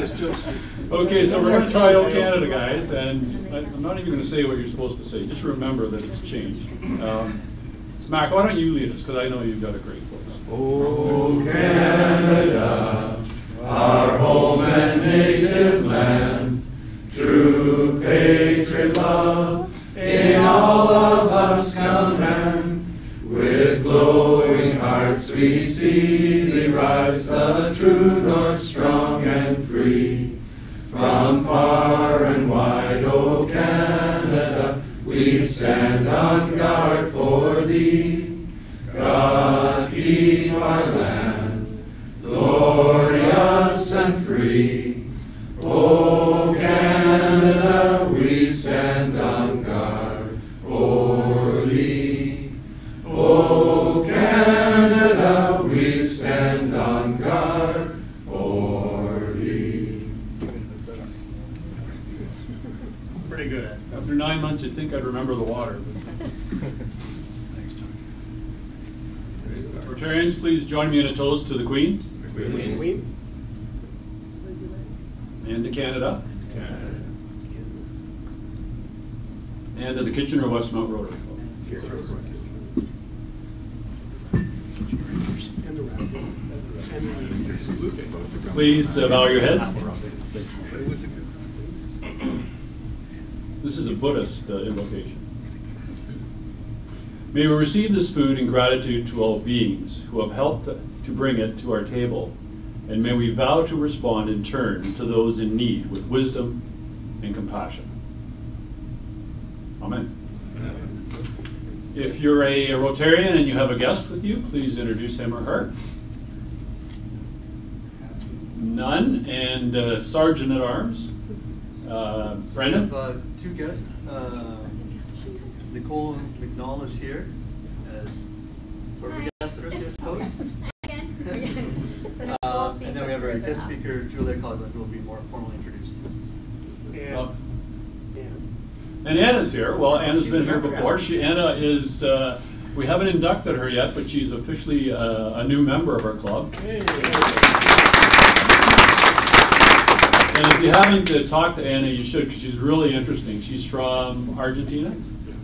Okay, so we're going to try O Canada, guys, and I'm not even going to say what you're supposed to say. Just remember that it's changed. Smack, why don't you lead us, because I know you've got a great voice. O Canada, our home and native land, true patriot love in all of us command. With glowing hearts we see thee rise, the true north strong and free. From far and wide, O Canada, we stand on guard for thee. God keep our land, glorious and free. O Canada, we stand on guard for thee. O Canada, we stand on guard for thee. Pretty good. After 9 months, you'd think I'd remember the water. Rotarians, please join me in a toast to the Queen. Queen. And to Canada. And to the Kitchener Westmount Rotary Club. Please bow your heads. This is a Buddhist invocation. May we receive this food in gratitude to all beings who have helped to bring it to our table, and may we vow to respond in turn to those in need with wisdom and compassion. Amen. If you're a Rotarian and you have a guest with you, please introduce him or her. None. And Sergeant at Arms, Brendan. We have two guests. Nicole McNall is here as corporate guest at I suppose. And then we have our guest speaker, Juliette Coughlin, who will be more formally introduced. And Anna's here. Well, Anna's been here before. Anna is, we haven't inducted her yet, but she's officially a new member of our club. Hey. And if you haven't talked to Anna, you should, because she's really interesting. She's from Argentina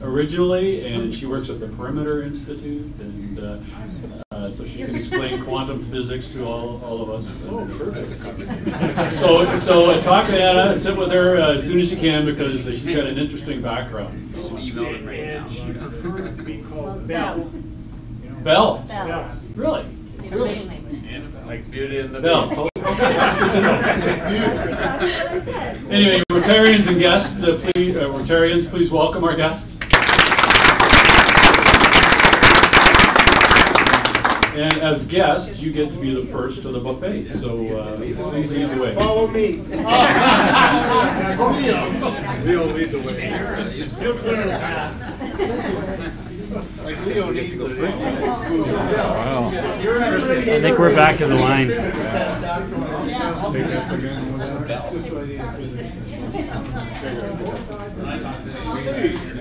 originally, and she works at the Perimeter Institute, and so she can explain quantum physics to all of us. Oh, perfect. That's a conversation. So talk to Anna, sit with her as soon as you can, because she's got an interesting background. You should email it right now. And she prefers to be called Belle. Belle? Belle. Really? It's really? Like Beauty and the Belle. Beast. Okay, that's good to know. Anyway, Rotarians and guests, Rotarians, please welcome our guest. And as guests, you get to be the first to the buffet, so please lead the way. Follow me. Leo lead the way. You'll clear the path. Like Leo needs to go first. Wow. I think we're back in the line.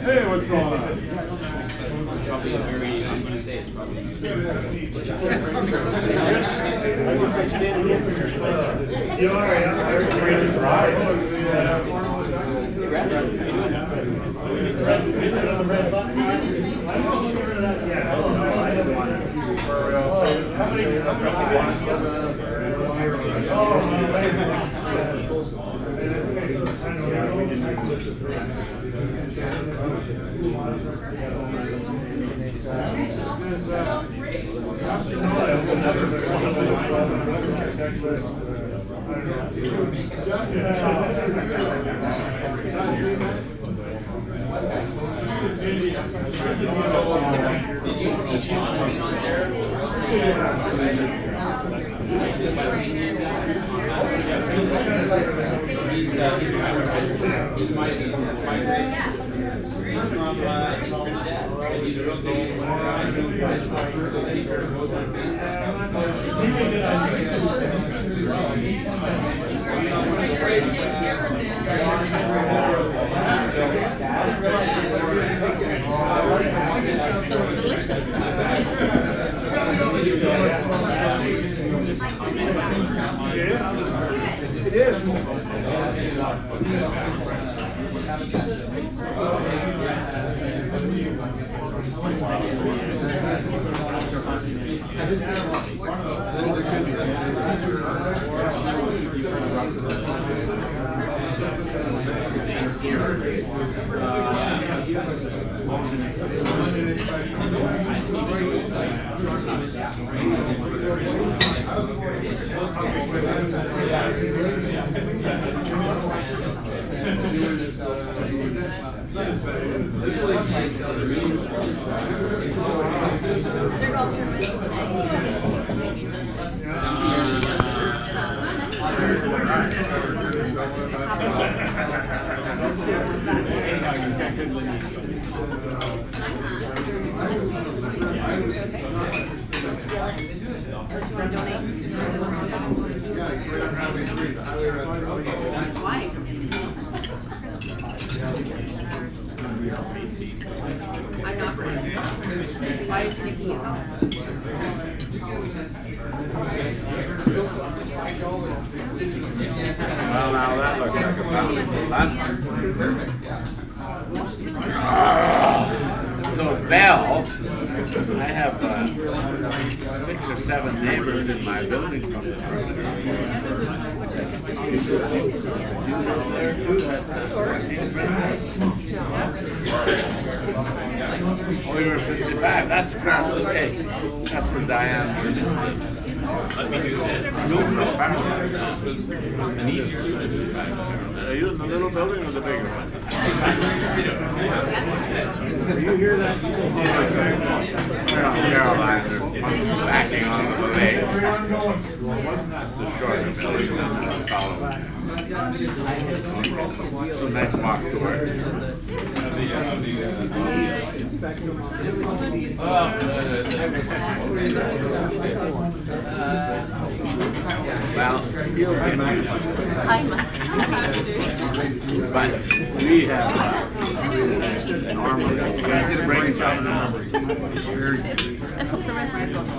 Hey, what's going on? Probably a very, I'm going to say it's probably You all right? I'm ready to drive. Did you see Sean on there? It's delicious. I'm not going to. Why is he making you go? Well, now that looks like a So Bell, I have 6 or 7 neighbors in my building from this room. We were 55. That's across the street. That's where Diane was. Let me do this. Are you in the little building or the bigger one? You hear that? Caroline, they're backing onto the lake. That's the shorter building than the taller. It's a nice walk to work. Well, you'll be nice. But we have normally, I did a break job in numbers. Let's hope the rest of it goes.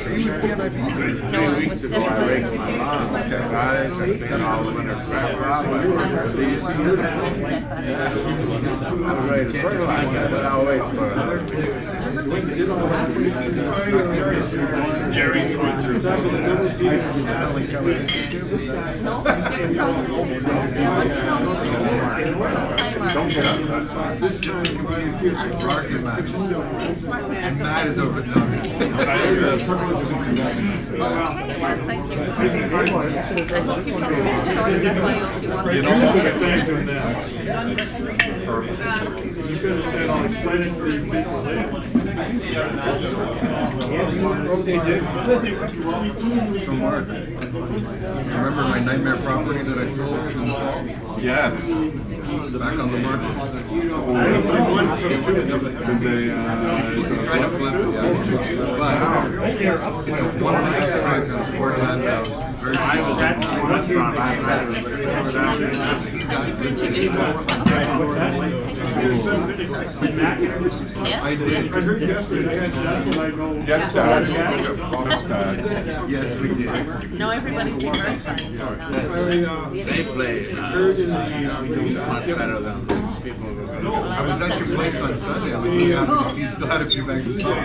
3 weeks ago, I raked my lawn. Got it, fixing all the winter crap off. I was ready to fertilize it, but I'll wait for it. Jerry going through. Don't get up. This is just a confusing market match. And Matt is over there. I hope you tell me to start it up by if you want to. You know what? Thank you now. You could have said, I'll explain it for you people later. So Mark, remember my nightmare property that I sold in the fall? Yes. Back on the market. Trying to flip it, yeah. But it's a 1.5 strike on 4 times out. Very small. I was at the restaurant last night. I did. Yes, Yes, we did. No, everybody's been very fine. They play much better than people who go. I was at your place on Sunday. I was really happy to see you still had a few bags of salt.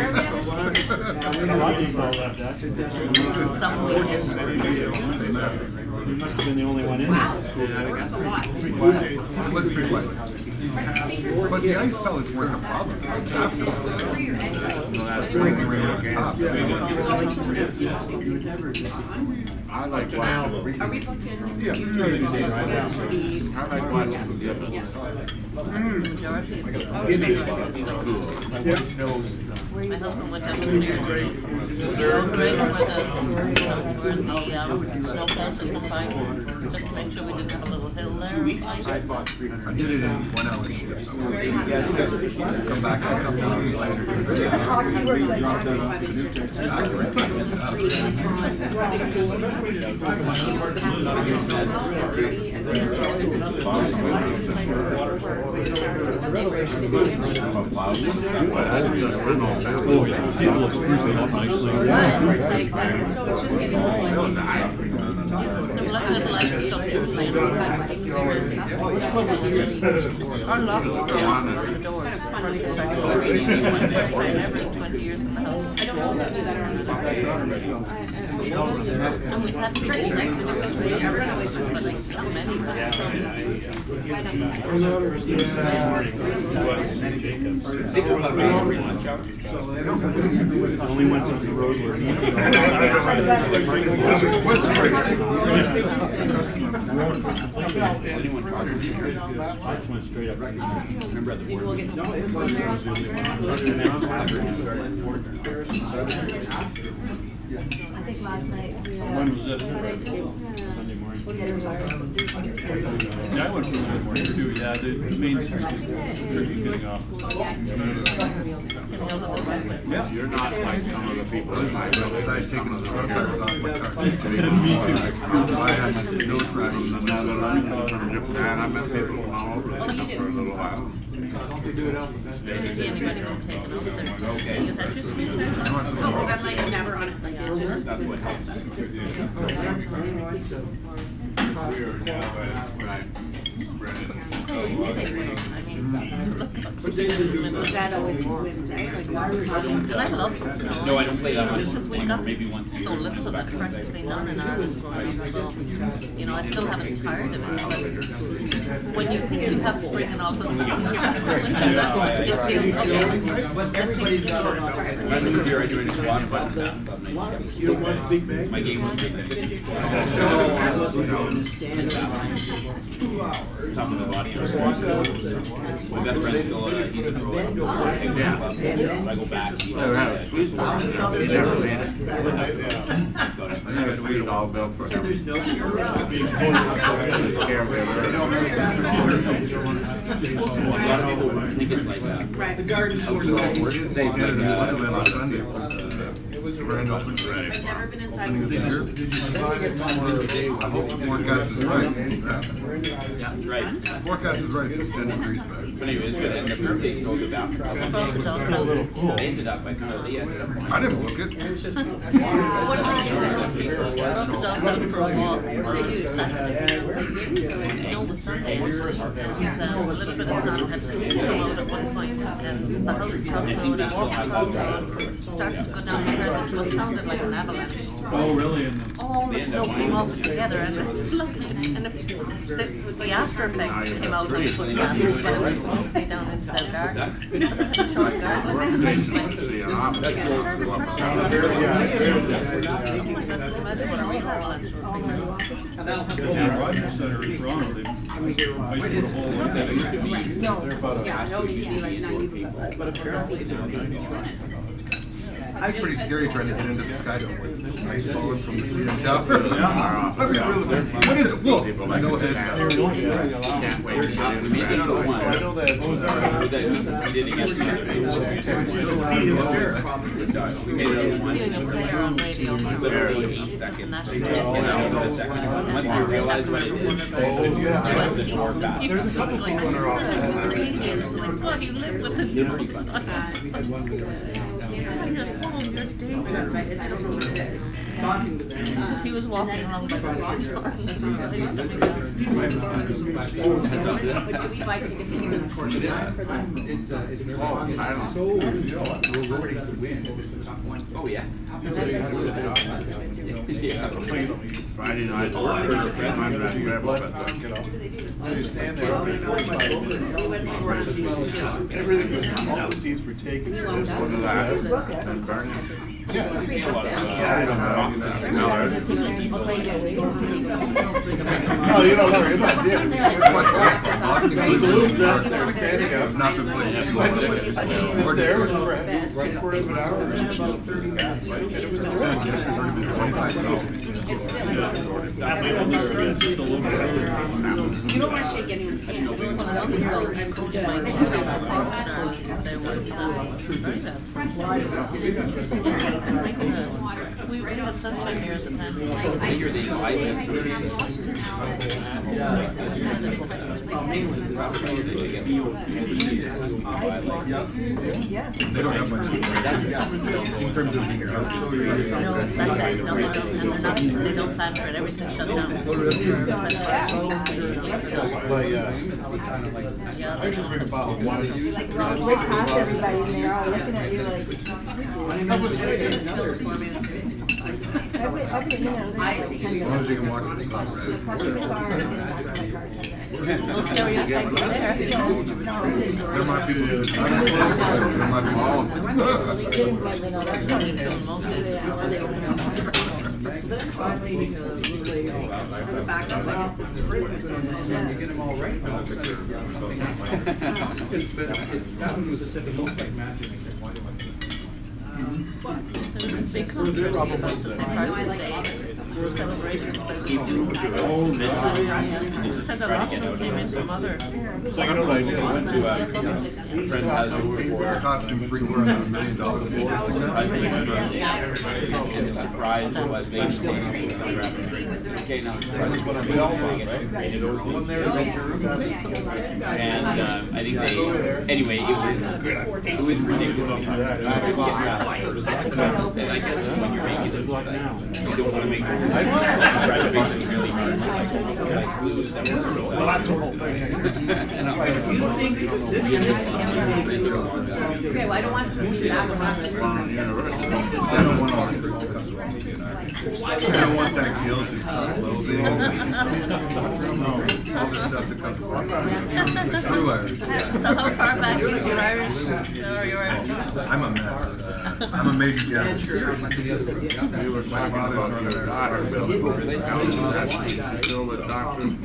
Some weekends. You must have been the only one in there. That's a lot. It was pretty light. But the ice pellets weren't a problem. It was afterwards. Freezing rain on top. I like watching. Are we booked in? Yeah. I like watching the Dorothy. My husband went down there to the old race where the snowflakes would come by, just to make sure we didn't have a little hill there. I did it in 1 hour shifts. Come back a couple hours later. Oh, yeah. People have spruced it up nicely. So it's just getting the like little ice sculptures made of our locks were on the doors. Probably the first time ever in 20 years in the house. I don't know if they do that or not. And we've had trees next to them, but like so many. Only went up the road where I just went straight up. Remember the word? I think last night. When was this? Sunday morning. Yeah, I went for Sunday morning too. Yeah, the main street getting off. Yeah, you're not like some of the people in my I had taken the front tires off my car. Me too. I had no traction. from Japan. I've been people from all over for a little while. Anybody won't take it off there. Okay. You had your street sign? I'm like never on it. Like it's just. That's what helps. We are now at when I read it. That always wins, right? And I love the snow. No, I don't play that much. Because we got anymore, maybe once a year. so little of it, practically none in Ireland growing up. So, you know, I still haven't tired of it. But when you think you have spring and all of a sudden you're winter, that still feels okay. Everybody's got it. When I moved here, I joined a squad, but my game was big. Top of the body. My best friend still, he's a pro. I go back. They never made it. I never seen all built for him. A lot of people think it's like that. Right. The garden store. We're in St. Canada on Sunday. Grand opening. I've never been inside. Opening of the year. I hope the forecast is right. Yeah, that's right. The forecast is right, it's 10 degrees back. But anyway, it's good. And the birthday go to the bathroom. They ended up, I kind of, they ended up. I didn't book it. Brought the dogs out for a walk. They do Saturday. Snow was Sunday, and a little bit of sun had come out at one point, and the house across the road, I walked across the road, started to go down the hill. This what sounded like an avalanche. Oh, really? All the snow came off together, and it was lovely. And the after effects came out when we put that, but it was mostly down into their garden. But they had a short garden. Oh my God, imagine what a real avalanche would be. Yeah, Rogers Center in Toronto, they put a whole lot that used to be. No, yeah, no, it used to be like 90, but apparently now. It's pretty scary trying to get into the Sky Dome with ice falling from the CN Tower. What is it? Look, I know it. Can't wait to get into Maybe not the one. I know that. We did against the other day. We made it up one. Doing a player on radio for Literally the second. national The second. Once we realized what it is, US teams, and people just like, Canadians, like, oh, you live with this all the time. You're home, you're dating. Because he was walking along by the door, and this is what he's coming down. But do we buy tickets to the for that? oh yeah. Friday night. Everything was, all the seats were taken for this one. Yeah, I don't know. Oh, you don't know, you're not dead. There's a little dress there standing up. Not the place. I just went there for right for an hour, about 30 minutes. And it was It's great. already been 25 minutes. You don't want to shake anyone's hand. One down the road, I'm coaching my team, there was very bad snow. We had sunshine here at the time. You're the They don't have much in terms of being out. No, that's it. No, they don't, and they're not, they don't plan for it. Everything's shut down. I just read about one. They pass everybody and they're all looking at you like. Every, you know, As long as you can walk to the club, right? We'll stereotype you there. There might be people there might be all of them. That's probably doing most days before they open up. There's a big controversy about the St. Patrick's Day celebration that we do. Said a lot of them came in from other. It cost him $750,000 surprised what they okay, now and I think they anyway it was ridiculous. And I guess when you're making it, you don't want to make graduation really lose them. Okay, well, I don't want to be that one. I don't want all the I don't want that guilt and stuff, little bit. All the stuff that comes along. True Irish. So how far back is your Irish? Or your I'm a mess. I'm a major guest. My father's Northern Irish.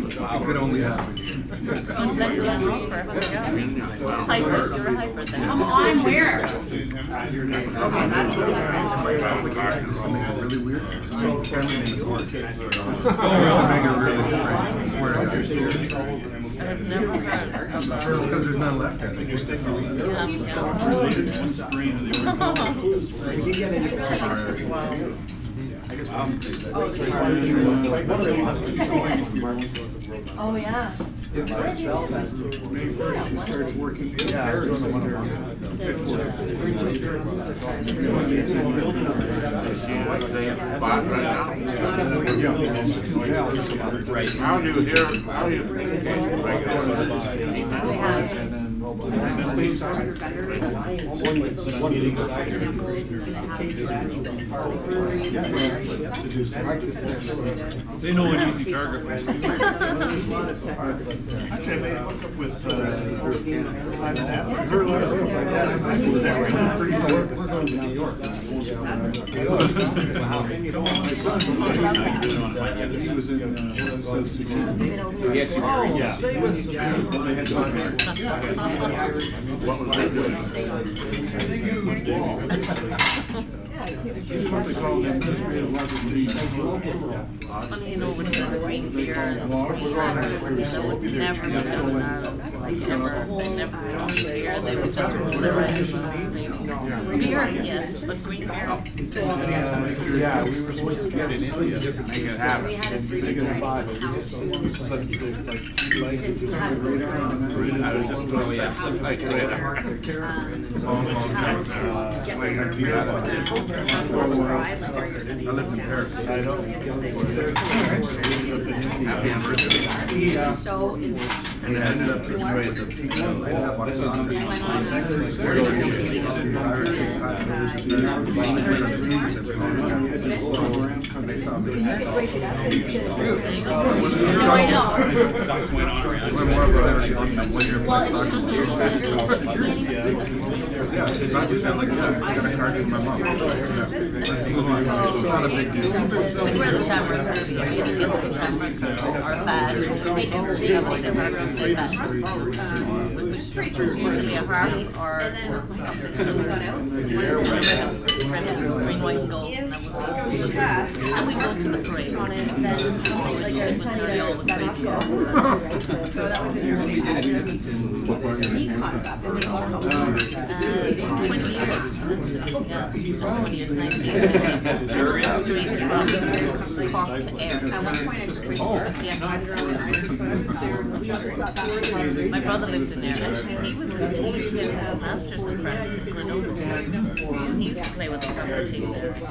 It could only happen. Hyper, you're a hyper then. Come on, where? Okay, that's really weird. Family name is Mark. Make it really strange. I swear to God. I've never heard of that. Because there's none left. I think you're sticking with Oh, yeah. Right. How do you hear? How do you They know an easy target. Actually, I made hook up with we're going to New York. He was in what was that? Something called administrative Funny, you know, with the green beer and green crackers, that would never be done in Ireland. Like, never, they never did green beer, they would just deliver it. Beer, yes, but green beer. Yeah, we were supposed to get in India to make it happen. We had a three-day I was just going, yeah, I lived in Paris. I know. So, And it ended up being ways of Like where the cameras are, you need to get some cameras or bad. They have a separate feedback, which is usually a harp or something. So we got out. Green, white, and gold, and that would be. And we go to the parade. It was nearly always crazy. So that was interesting. Neat concept. 20 years, actually. Yeah, 20 years, 19 street from Cork to Ayr. At one point I took free sport. Yeah. Yeah. My brother lived in there. He was he did his masters in France in Grenoble. He used to play with the soccer team there. But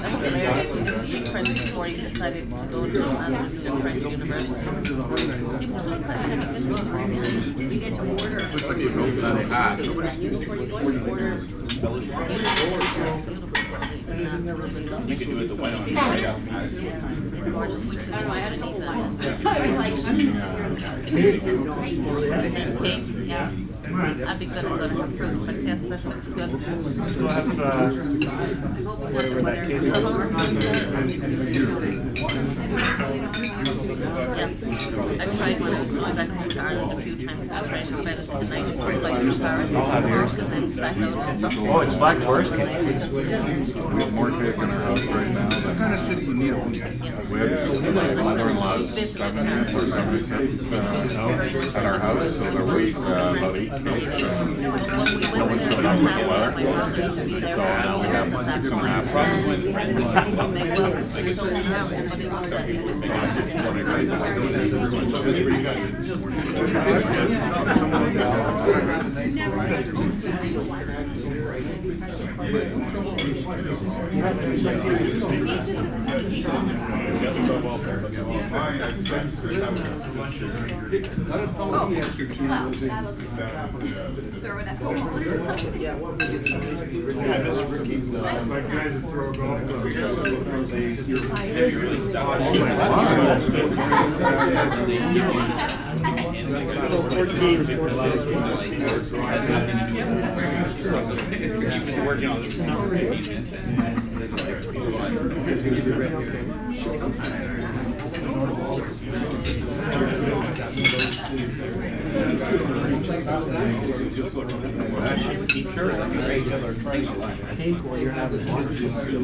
that was hilarious. He didn't speak French before he decided to go into a masters in French university. He was really quite We get to order. Looks like you wrote that hard. Before you go, you order. You could do it the white one right out. Gorgeous. We I don't know, I had a couple lines. I was like, I'm just There's cake, yeah. I'd be good. I'm going to have fruit, but yes, that looks good. We'll have whatever that cake is. Yeah. I've tried when I was going back home to Ireland a few times. I tried to spend the night in Paris and then back out. Oh, it's Black Forest cake. We have more cake in our house right now. What kind of city you need? We have my mother-in-law's 70th or 76th at our house, so that we about 8 cakes. No one's showing up with the weather, so we have 6.5.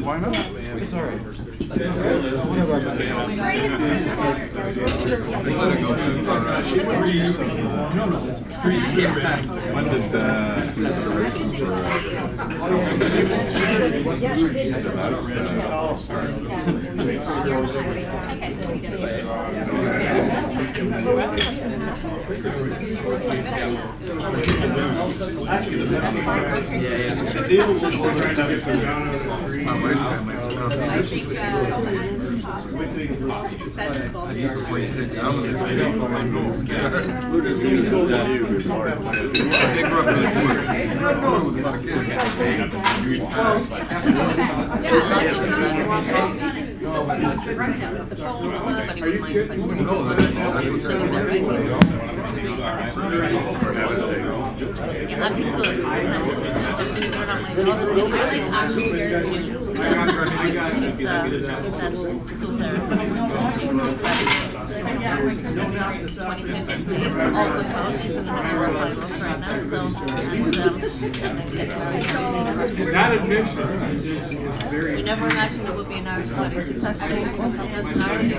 Why not? It's all right. One of our when did Yeah, I'd be good. She's at school there. 25th, all good well. She's in the middle of her finals right now, so, and get married. That admission We never imagined it would be an Irish wedding. It's actually, there's an Irish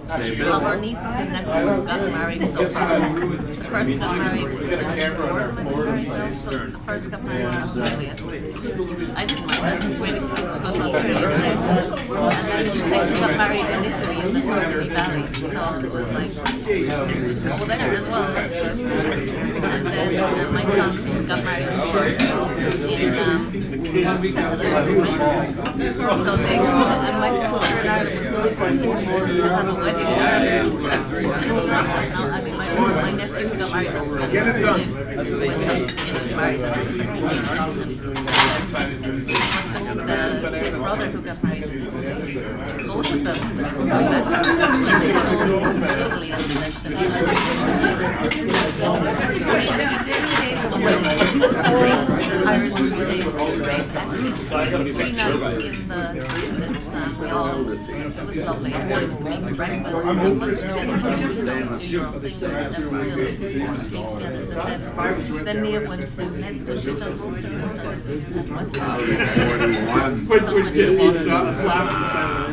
all of our nieces and nephews have gotten married so far. The first got married, so the first got married in Australia. I didn't like that. It's a great excuse to go to Australia. And then the second got married in Italy in the Tuscany Valley. So it was like, well, there as well, that's good. And then my son got married in Warsaw so they, and my sister in Ireland was always looking to have a wedding in Ireland. It's not that now. I mean, my nephew who got married in Australia lived with him, married in Australia. His brother who got married, both of them going back to Italy and destination. Irish 3 days of great acting. 3 nights in this, we all, it was lovely. And then we made breakfast and lunch together, do your own thing, and then we still together. Then Nia went to Ned's because she'd done posters at Westmount.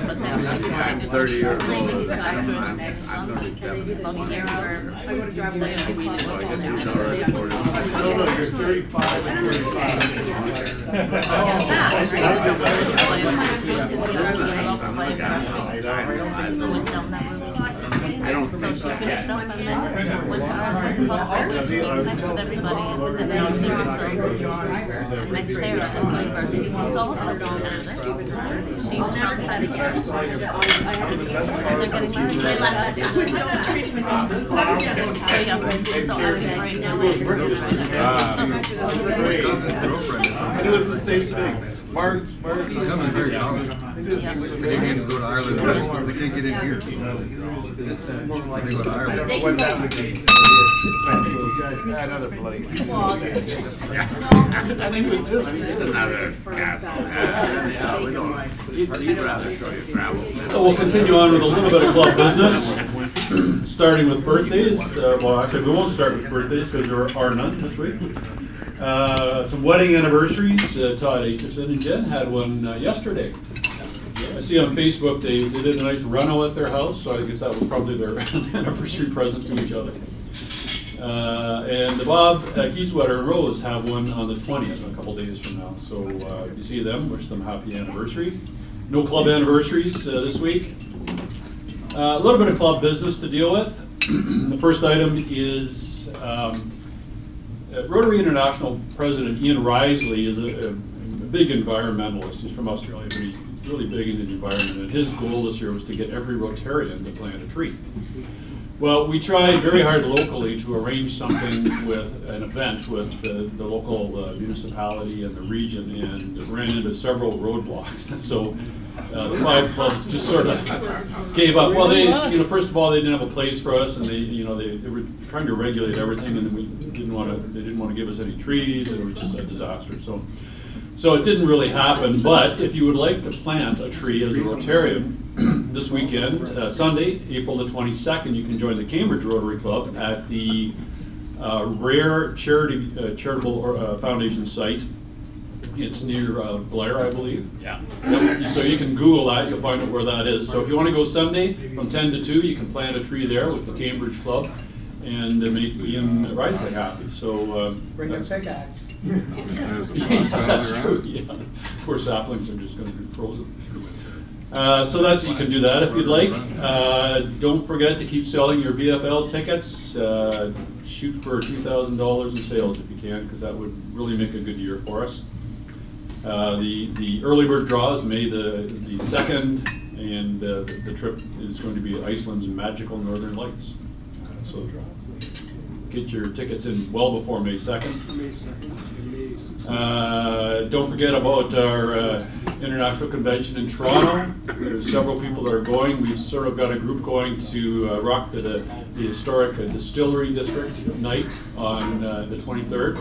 But then she decided 30 years old. I'm going to drive away and we didn't No, you're 35 and 45. I don't think so. She finished up and then went to our met everybody and then met Sarah at the university, who's also from Canada. She's from Canada. They're getting married. They left. So I'll be right now. It was the same thing. Mark. Becoming very young. Canadians go to Ireland, they can't get in here. They go to Ireland. Another bloody. It's another castle. We don't. We'd rather show you travel. So we'll continue on with a little bit of club business, starting with birthdays. Well, actually, we won't start with birthdays because there are none this week. Some wedding anniversaries. Todd Aitchison and Jen had one yesterday. I see on Facebook they did a nice run-out at their house, so I guess that was probably their anniversary present to each other. And Bob Keysweater and Rose have one on the 20th, a couple days from now. So if you see them, wish them happy anniversary. No club anniversaries this week. A little bit of club business to deal with. The first item is Rotary International President Ian Risley is a big environmentalist. He's from Australia, but he's really big into the environment. And his goal this year was to get every Rotarian to plant a tree. Well, we tried very hard locally to arrange something with an event with the local municipality and the region, and ran into several roadblocks. So the 5 clubs just sort of gave up. Well, first of all, they didn't have a place for us, and they were trying to regulate everything, and they didn't want to give us any trees, and it was just a disaster. So it didn't really happen. But if you would like to plant a tree as a Rotarian this weekend, Sunday, April the 22nd, you can join the Cambridge Rotary Club at the Rare Charitable Foundation site. It's near Blair, I believe. Yeah. Yep. So you can Google that, you'll find out where that is. So if you want to go Sunday from 10 to 2, you can plant a tree there with the Cambridge Club and make Ian Risley happy. So bring a pickaxe. That's true. Yeah. Poor saplings are just going to be frozen. So you can do that if you'd like. Don't forget to keep selling your VFL tickets. Shoot for $2,000 in sales if you can, because that would really make a good year for us. The early bird draw is May the 2nd, and the trip is going to be Iceland's magical northern lights. So get your tickets in well before May 2nd. Don't forget about our international convention in Toronto. There's several people that are going. We've sort of got a group going to rock the historic distillery district night on the 23rd.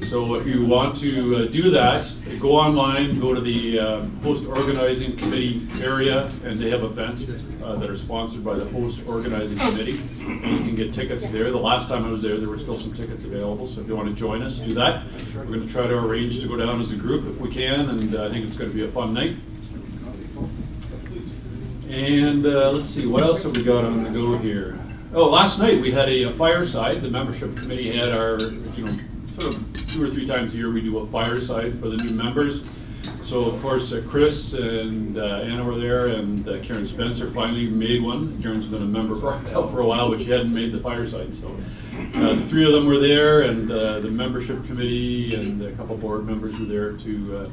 So if you want to do that, go online, go to the host organizing committee area, and they have events that are sponsored by the host organizing committee. And you can get tickets there. The last time I was there were still some tickets available. So if you want to join us, do that. We're going to try to arrange to go down as a group if we can, and I think it's going to be a fun night. And let's see, what else have we got on the go here? Oh, last night we had a fireside. The membership committee had our, sort of 2 or 3 times a year we do a fireside for the new members. So of course Chris and Anna were there, and Karen Spencer finally made one. Karen's been a member for a while, but she hadn't made the fireside. So the 3 of them were there, and the membership committee and a couple board members were there to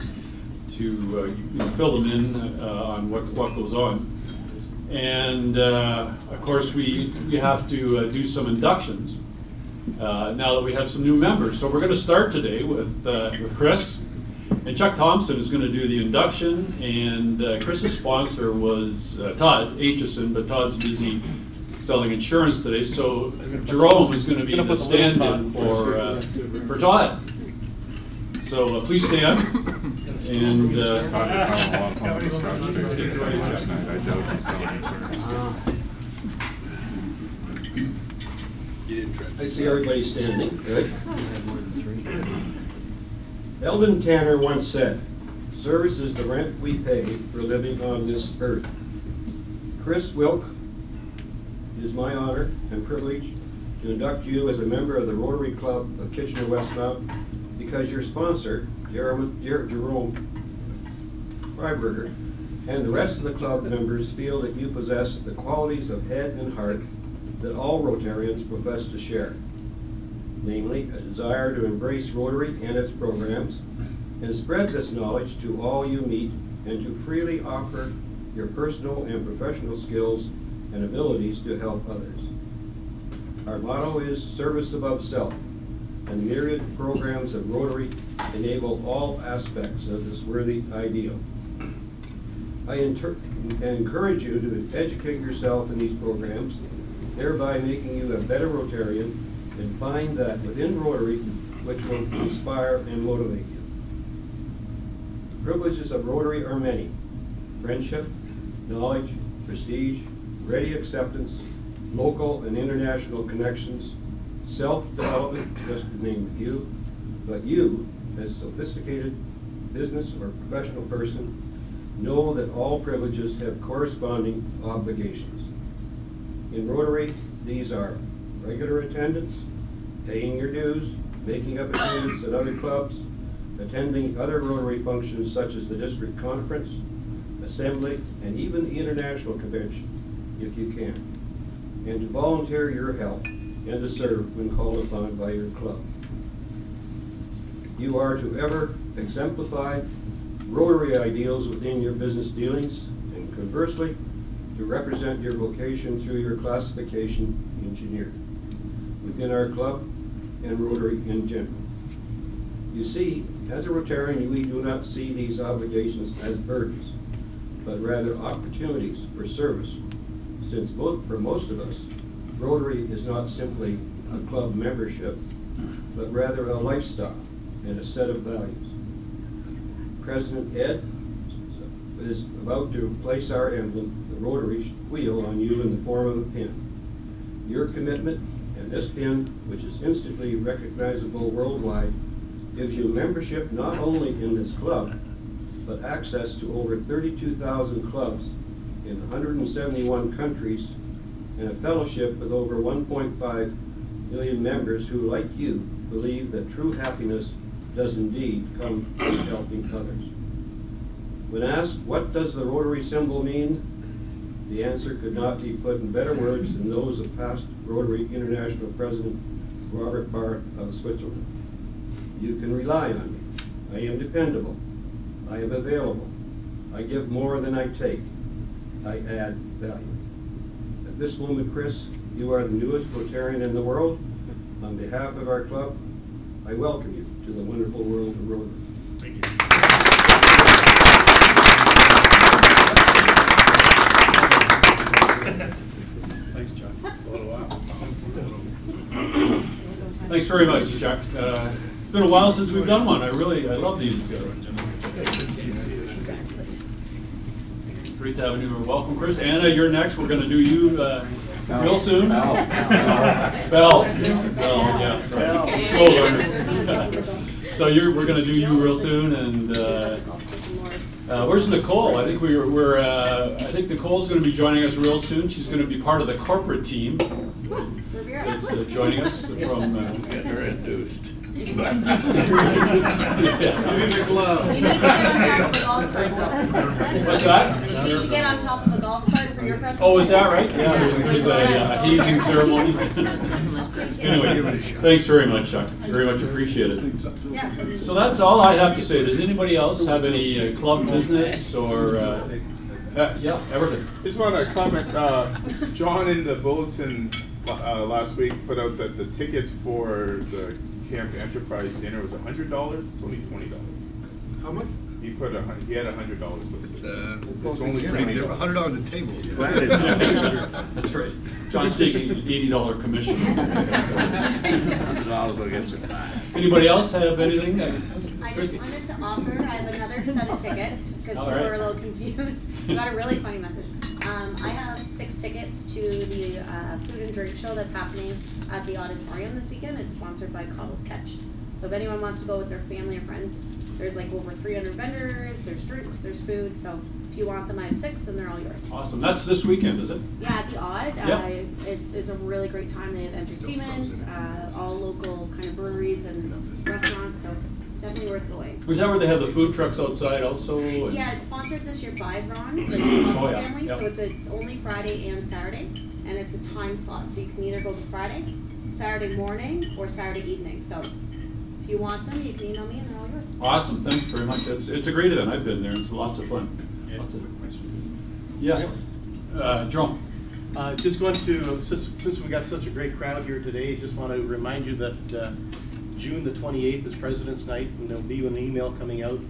fill them in on what goes on. And of course we have to do some inductions. Now that we have some new members. So we're going to start today with Chris, and Chuck Thompson is going to do the induction, and Chris's sponsor was Todd Aitchison, but Todd's busy selling insurance today. So Jerome is going to be the stand-in for Todd. So please stand. And I see everybody standing. Good. Eldon Tanner once said, "Service is the rent we pay for living on this earth." Chris Wilk, it is my honor and privilege to induct you as a member of the Rotary Club of Kitchener-Westmount because your sponsor, Jerome Freiberger, and the rest of the club members feel that you possess the qualities of head and heart that all Rotarians profess to share, namely a desire to embrace Rotary and its programs and spread this knowledge to all you meet and to freely offer your personal and professional skills and abilities to help others. Our motto is service above self, and myriad programs of Rotary enable all aspects of this worthy ideal. I encourage you to educate yourself in these programs, thereby making you a better Rotarian, and find that within Rotary which will inspire and motivate you. The privileges of Rotary are many: friendship, knowledge, prestige, ready acceptance, local and international connections, self-development, just to name a few. But you, as a sophisticated business or professional person, know that all privileges have corresponding obligations. In Rotary, these are regular attendance, paying your dues, making up attendance at other clubs, attending other Rotary functions such as the district conference, assembly, and even the international convention, if you can, and to volunteer your help and to serve when called upon by your club. You are to ever exemplify Rotary ideals within your business dealings, and conversely, to represent your vocation through your classification engineer within our club and Rotary in general. You see, as a Rotarian, we do not see these obligations as burdens, but rather opportunities for service, since for most of us, Rotary is not simply a club membership, but rather a lifestyle and a set of values. President Ed is about to place our emblem, the Rotary wheel, on you in the form of a pin. Your commitment and this pin, which is instantly recognizable worldwide, gives you membership not only in this club, but access to over 32,000 clubs in 171 countries, and a fellowship with over 1.5 million members who, like you, believe that true happiness does indeed come from helping others. When asked, what does the Rotary symbol mean? The answer could not be put in better words than those of past Rotary International President Robert Barth of Switzerland. You can rely on me. I am dependable. I am available. I give more than I take. I add value. At this moment, Chris, you are the newest Rotarian in the world. On behalf of our club, I welcome you to the wonderful world of Rotary. Thank you. Thanks, Chuck. Thanks very much, Chuck. It's been a while since we've done one. I love these. Great to have you. Welcome, Chris. Anna, you're next. We're going to do you real soon. Bell, yeah, sorry. Slow learner. So we're going to do you real soon, and where's Nicole? I think I think Nicole's going to be joining us real soon. She's going to be part of the corporate team. It's joining us from. Get her induced. You need to get on top of a golf cart. What's that? You need to get on top of a golf cart for your presentation. Oh, is that right? Yeah, there's a hazing ceremony. Anyway, thanks very much, Chuck. Very much appreciated. So that's all I have to say. Does anybody else have any club business or? Yeah, Everton. Just want to comment. John in the bulletin last week put out that the tickets for the Camp Enterprise dinner was $100. It's only $20. How much? He put he had $100. It's only $20. $100 a table. That's right. John's taking an $80 commission. $100 against a five. Anybody else have anything? I just wanted to offer, I have another set of tickets, because people were a little confused. I got a really funny message. I have 6 tickets to the food and drink show that's happening at the auditorium this weekend. It's sponsored by Cobble's Catch. So if anyone wants to go with their family or friends, there's like over 300 vendors, there's drinks, there's food. So if you want them, I have 6 and they're all yours. Awesome. That's this weekend, is it? Yeah, at the Odd. Yep. It's a really great time. They have entertainment, all local kind of breweries and restaurants. So definitely worth going. Is that where they have the food trucks outside also? Yeah, it's sponsored this year by Ron, the Oh, yeah. family. Yep. So it's only Friday and Saturday, and it's a time slot. So you can either go to Friday, Saturday morning, or Saturday evening. So if you want them, you can email me, and they're all yours. Awesome. Thanks very much. It's a great event. I've been there. It's lots of fun. Lots of yes. Jerome. Just going to, since we got such a great crowd here today, just want to remind you that June the 28th is President's Night, and there'll be an email coming out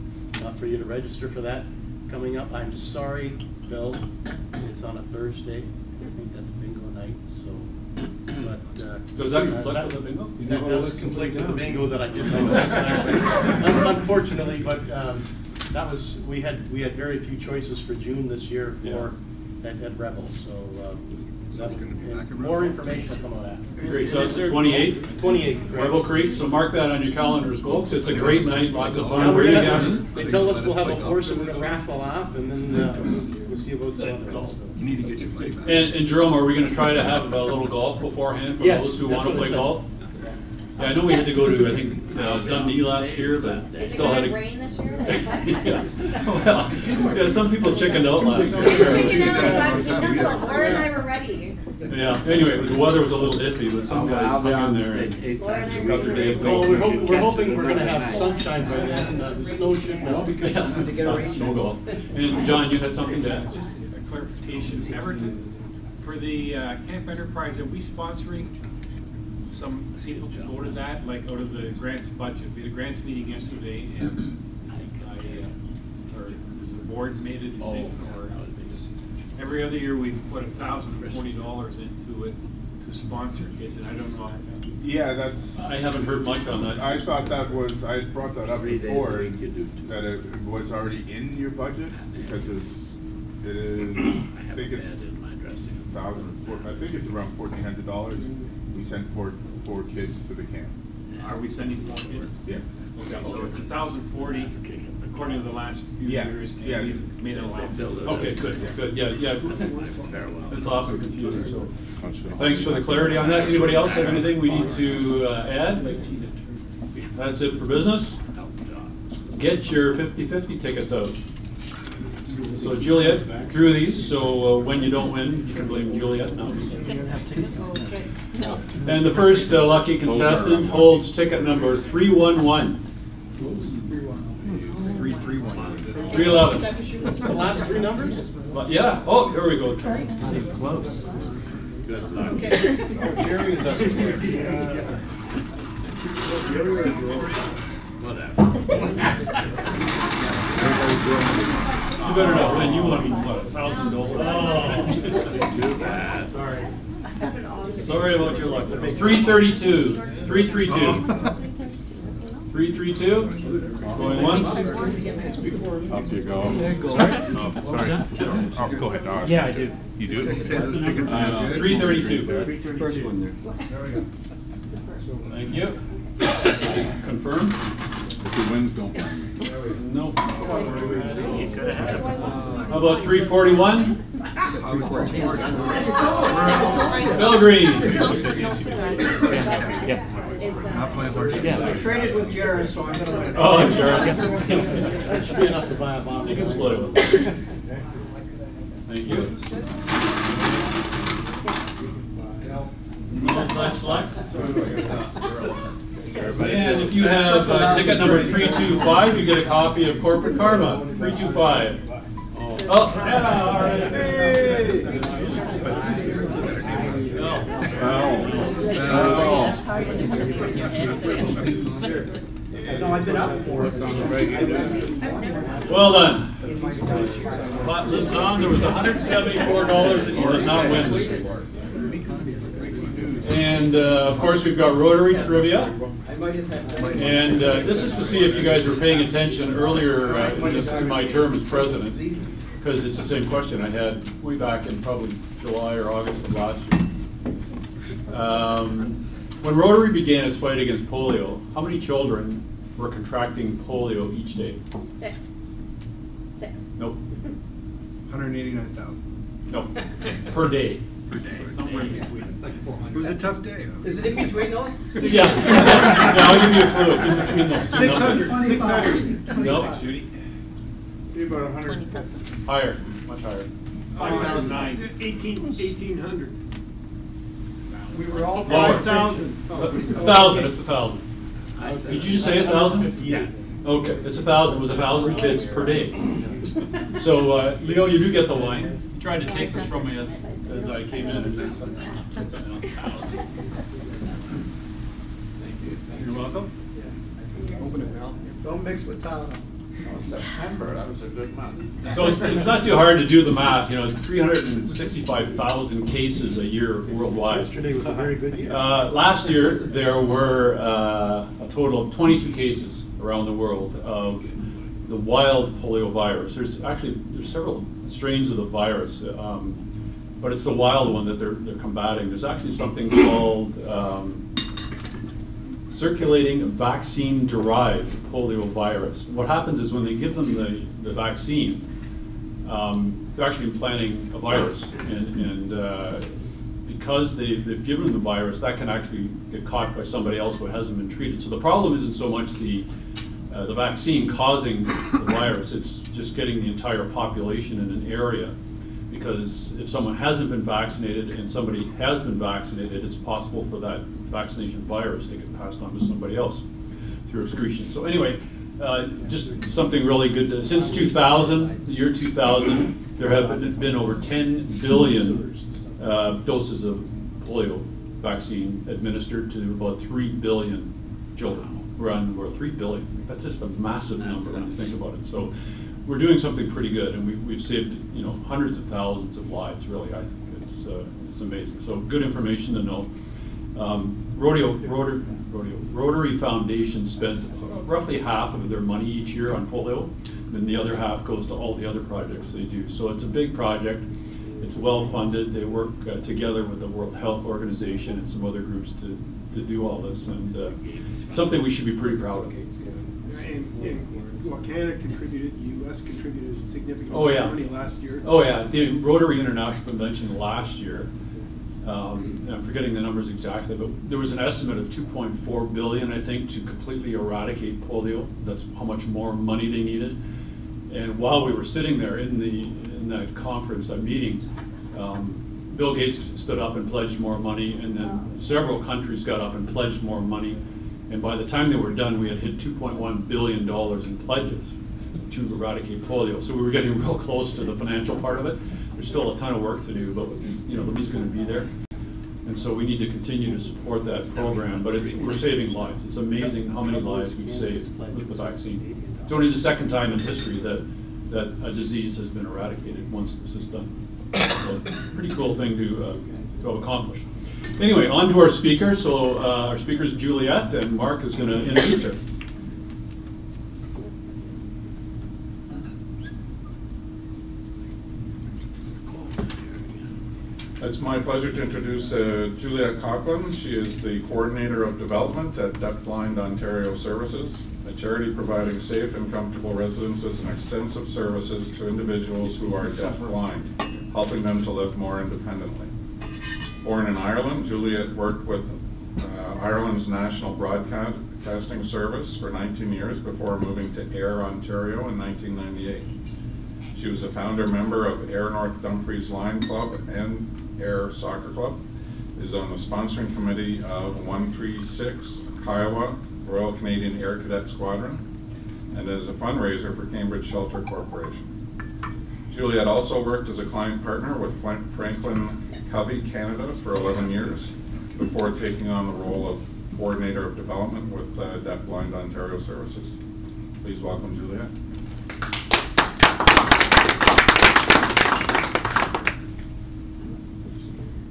for you to register for that coming up. I'm sorry, Bill, it's on a Thursday. I think that's bingo night, so. But, does that conflict with the bingo? That does conflict with the bingo that I did know. Unfortunately, but that was, we had very few choices for June this year for at Rebel, so that's going to be back in more information will come out after. Great, so it's the 28th? 28th. Rebel Creek, so mark that on your calendars, folks. It's a great night, lots of fun. They tell us we'll have a horse and we're going to raffle off, and then we'll see about some other golf. You need to get your money back. And Jerome, are we going to try to have a little golf beforehand for those who want to play golf? Yeah, I know we had to go to, I think, Dundee last year, but Is it still had going to. to rain this year? Well, yeah, some people chickened out last year. Laura and I were ready. Yeah, anyway, the weather was a little iffy, but some guys hung in there and got their day of golf. Well, we're hoping we're going to have sunshine by then, the snow should melt. Snow golf. And John, you had something to add? Just a clarification. Everton, for the Camp Enterprise, are we sponsoring some people to go to that, like out of the grants budget? We had a grants meeting yesterday, and or does the board made a decision, or every other year we've put $1,040 into it to sponsor kids, and I don't know. Yeah, that's. I haven't heard much on that. I thought that was, I had brought that up before, that it was already in your budget, because it is, I think it's around $1,400. We send four kids to the camp. Are we sending 4 kids? Yeah. Okay, so it's 1,040 according to the last few years, and we've made it a lot. Okay, good. Yeah. It's often confusing, so. Thanks for the clarity on that. Anybody else have anything we need to add? That's it for business. Get your 50-50 tickets out. So Juliette drew these, so when you don't win, you can blame Juliette. No. No. And the first lucky contestant holds ticket number 311. 311. The last 3 numbers? Yeah. Oh, here we go. Close. Good luck. Okay. Jerry's up You better not win. You want me what, $1,000? Sorry. Sorry about your luck. 332. 332. 332. Going once. Up you go. Sorry? Sorry. Oh, go ahead. No, Yeah, I do. You do? 332. First one there. Thank you. Confirm. If he wins, don't blame me. Nope. You could have had it. How about 341? Belgrade. Yeah. Not playing horse. Yeah. I traded with Jared, so I'm going to win. Oh, Jared. That should be enough to buy a bottle. You can split it. Thank you. Much luck. And if you have ticket number 325, you get a copy of Corporate Karma. 325. Oh, yeah, all right. That's hard when you're putting your head to it. No, I've been out before. Well done. But Luzon, there was $174 that you did not win this report. And of course, we've got Rotary trivia. And this is to see if you guys were paying attention earlier in my term as president, because it's the same question I had way back in probably July or August of last year. When Rotary began its fight against polio, how many children were contracting polio each day? 6. Nope. 189,000. Nope. Per day. Per day. Somewhere in between. It was a tough day. Is it in between those? Yes. Yeah, I'll give you a clue. It's in between those two 600. numbers. 600. Nope. Judy. Be about 100. 20,000. Higher. Much higher. 1,800. We were all. Lower. 5,000. 1,000. It's 1,000. Did you just say 1,000? Yes. Okay, it's 1,000. It was 1,000 kids per day. So you know, you do get the line. You tried to take this from me as I came in. It's 1,000. Thank you. You're welcome. Open it now. Don't mix with Tylenol. September, that was a good month. So it's not too hard to do the math. You know, 365,000 cases a year worldwide. Yesterday was a very good year. Last year there were a total of 22 cases around the world of the wild polio virus. There's several strains of the virus, but it's the wild one that they're combating. There's actually something called circulating vaccine-derived polio virus. What happens is when they give them the vaccine, they're actually implanting a virus, and because they've given them the virus, that can actually get caught by somebody else who hasn't been treated. So the problem isn't so much the vaccine causing the virus, it's just getting the entire population in an area. Because if someone hasn't been vaccinated and somebody has been vaccinated, it's possible for that vaccination virus to get passed on to somebody else through excretion. So anyway, just something really good. Since 2000, the year 2000, there have been over 10 billion doses of polio vaccine administered to about 3 billion children around the world. 3 billion. That's just a massive number when you think about it. So we're doing something pretty good, and we've saved, you know, hundreds of thousands of lives. Really, I think it's amazing. So good information to know. Rotary Foundation spends roughly half of their money each year on polio, and the other half goes to all the other projects they do. So it's a big project. It's well funded. They work together with the World Health Organization and some other groups to do all this, and something we should be pretty proud of. Well, Canada contributed, the U.S. contributed significant money last year. Oh yeah, the Rotary International Convention last year, and I'm forgetting the numbers exactly, but there was an estimate of $2.4 billion, I think, to completely eradicate polio. That's how much more money they needed. And while we were sitting there in that conference, that meeting, Bill Gates stood up and pledged more money, and then several countries got up and pledged more money. And by the time they were done, we had hit $2.1 billion in pledges to eradicate polio. So we were getting real close to the financial part of it. There's still a ton of work to do, but you know, the money's going to be there. And so we need to continue to support that program. But we're saving lives. It's amazing how many lives we've saved with the vaccine. It's only the second time in history that a disease has been eradicated once this is done. So, pretty cool thing to have accomplished. Anyway, on to our speaker. So our speaker is Juliette, and Mark is going to introduce her. It's my pleasure to introduce Juliette Coughlin. She is the Coordinator of Development at Deafblind Ontario Services, a charity providing safe and comfortable residences and extensive services to individuals who are deaf-blind, helping them to live more independently. Born in Ireland, Juliette worked with Ireland's National Broadcasting Service for 19 years before moving to AIR Ontario in 1998. She was a founder member of AIR North Dumfries Lion Club and AIR Soccer Club, is on the sponsoring committee of 136 Kiowa Royal Canadian Air Cadet Squadron, and is a fundraiser for Cambridge Shelter Corporation. Juliette also worked as a client partner with Franklin Covey Canada for 11 years before taking on the role of Coordinator of Development with Deafblind Ontario Services. Please welcome Juliette.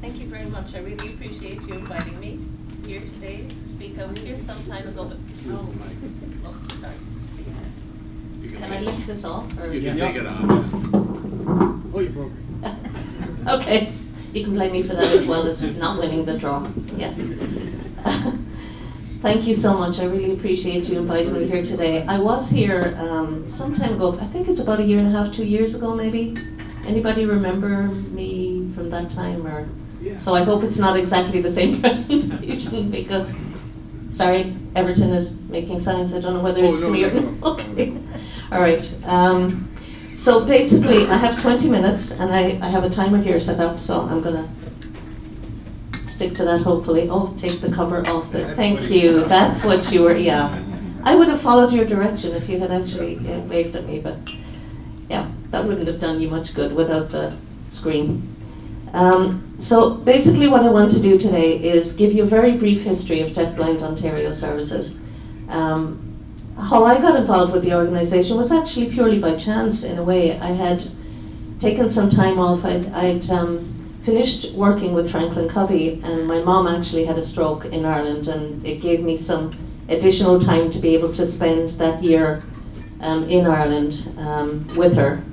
Thank you very much. I really appreciate you inviting me here today to speak. I was here some time ago, but oh, sorry. Can I lift this off? Or? You can take it off. Oh, you broke it. Okay, you can blame me for that as well as not winning the draw. Yeah. Thank you so much. I really appreciate you inviting me here today. I was here some time ago. I think it's about 1.5 years, 2 years ago, maybe. Anybody remember me from that time? Or yeah. So I hope it's not exactly the same presentation because, sorry, Everton is making signs. I don't know whether it's me or not. Okay. All right. So basically, I have 20 minutes, and I have a timer here set up, so I'm going to stick to that, hopefully. Oh, take the cover off the... Thank you. That's what you were... Yeah. I would have followed your direction if you had actually waved at me, but yeah, that wouldn't have done you much good without the screen. So basically what I want to do today is give you a very brief history of Deafblind Ontario Services. How I got involved with the organisation was actually purely by chance, in a way. I had taken some time off. I'd finished working with Franklin Covey, and my mom actually had a stroke in Ireland, and it gave me some additional time to be able to spend that year in Ireland with her.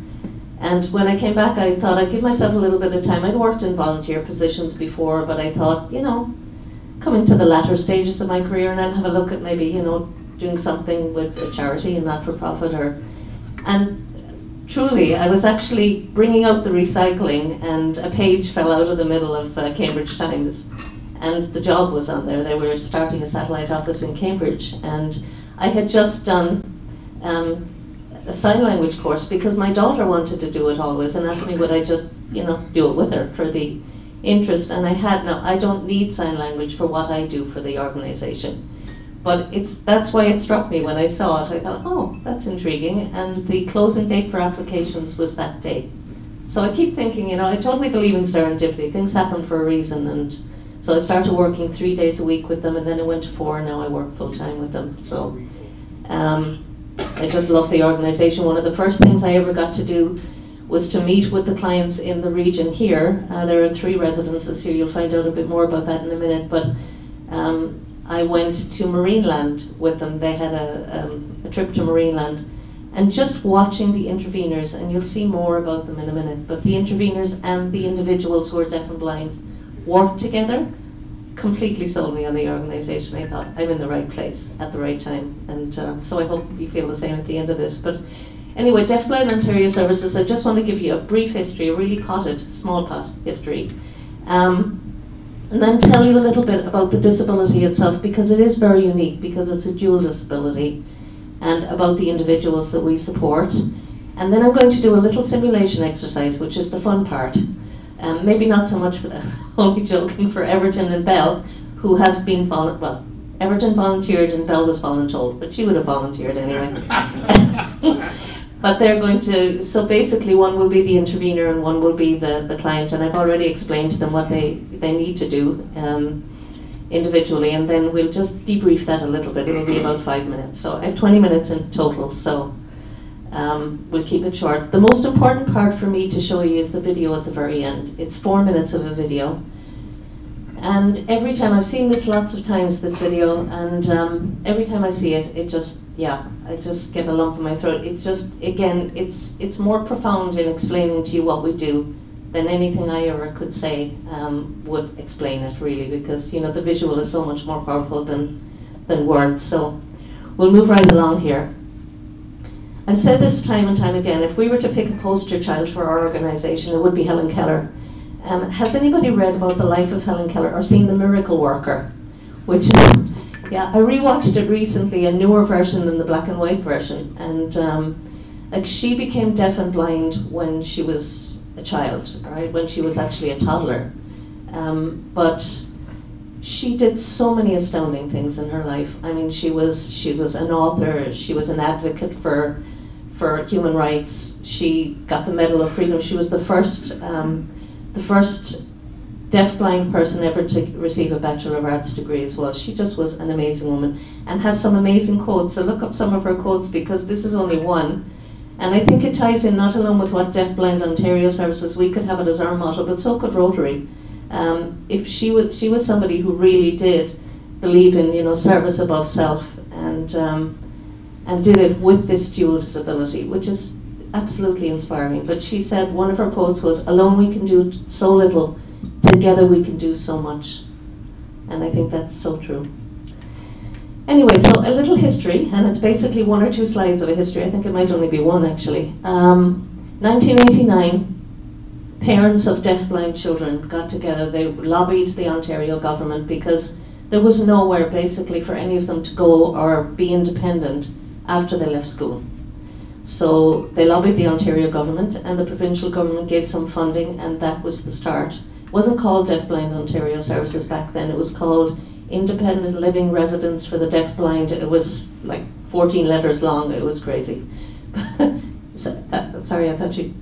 And when I came back, I thought I'd give myself a little bit of time. I'd worked in volunteer positions before, but I thought, you know, coming to the latter stages of my career, and then have a look at maybe, you know, doing something with a charity and not-for-profit. And truly, I was actually bringing out the recycling, and a page fell out of the middle of Cambridge Times, and the job was on there. They were starting a satellite office in Cambridge, and I had just done a sign language course because my daughter wanted to do it always and asked me would I just, you know, do it with her for the interest. And I don't need sign language for what I do for the organization. But that's why it struck me when I saw it. I thought, oh, that's intriguing. And the closing date for applications was that day. So I keep thinking, you know, I totally believe in serendipity. Things happen for a reason. And so I started working 3 days a week with them, and then it went to 4, and now I work full time with them. So I just love the organization. One of the first things I ever got to do was to meet with the clients in the region here. There are 3 residences here. You'll find out a bit more about that in a minute. But I went to Marineland with them. They had a trip to Marineland. And just watching the interveners, and you'll see more about them in a minute, but the interveners and the individuals who are deaf and blind work together completely sold me on the organization. I thought, I'm in the right place at the right time. And so I hope you feel the same at the end of this. But anyway, Deafblind Ontario Services, I just want to give you a brief history, a really potted, small pot history. And then tell you a little bit about the disability itself, because it is very unique, because it's a dual disability, and about the individuals that we support. And then I'm going to do a little simulation exercise, which is the fun part. Maybe not so much for the, only joking, for Everton and Belle, who have been, well, Everton volunteered and Belle was voluntold, but she would have volunteered anyway. But they're going to, so basically one will be the intervener and one will be the client, and I've already explained to them what they need to do individually, and then we'll just debrief that a little bit. It'll be about 5 minutes. So I have 20 minutes in total, so we'll keep it short. The most important part for me to show you is the video at the very end. It's 4 minutes of a video. And every time, I've seen this lots of times, this video, and every time I see it, it just, yeah, I just get a lump in my throat. It's just, again, it's more profound in explaining to you what we do than anything I ever could say would explain it, really, because, you know, the visual is so much more powerful than words. So we'll move right along here. I've said this time and time again, if we were to pick a poster child for our organization, it would be Helen Keller. Has anybody read about the life of Helen Keller or seen The Miracle Worker? Which is, yeah, I rewatched it recently, a newer version than the black and white version. And like, she became deaf and blind when she was a child, right? When she was actually a toddler. But she did so many astounding things in her life. I mean, she was an author, she was an advocate for human rights. She got the Medal of Freedom. She was the first deaf-blind person ever to receive a Bachelor of Arts degree as well. She just was an amazing woman and has some amazing quotes. So look up some of her quotes, because this is only one. And I think it ties in not alone with what Deafblind Ontario Services, we could have it as our motto, but so could Rotary. if she was somebody who really did believe in, you know, service above self, and did it with this dual disability, which is absolutely inspiring. But she said one of her quotes was, "Alone we can do so little, together we can do so much." And I think that's so true. Anyway, so a little history, and it's basically 1 or 2 slides of a history. I think it might only be 1 actually. 1989, parents of deaf-blind children got together. They lobbied the Ontario government because there was nowhere basically for any of them to go or be independent after they left school. So they lobbied the Ontario government, and the provincial government gave some funding, and that was the start. It wasn't called Deaf-Blind Ontario Services back then. It was called Independent Living Residence for the Deaf-Blind. It was like 14 letters long. It was crazy. Sorry, I thought you.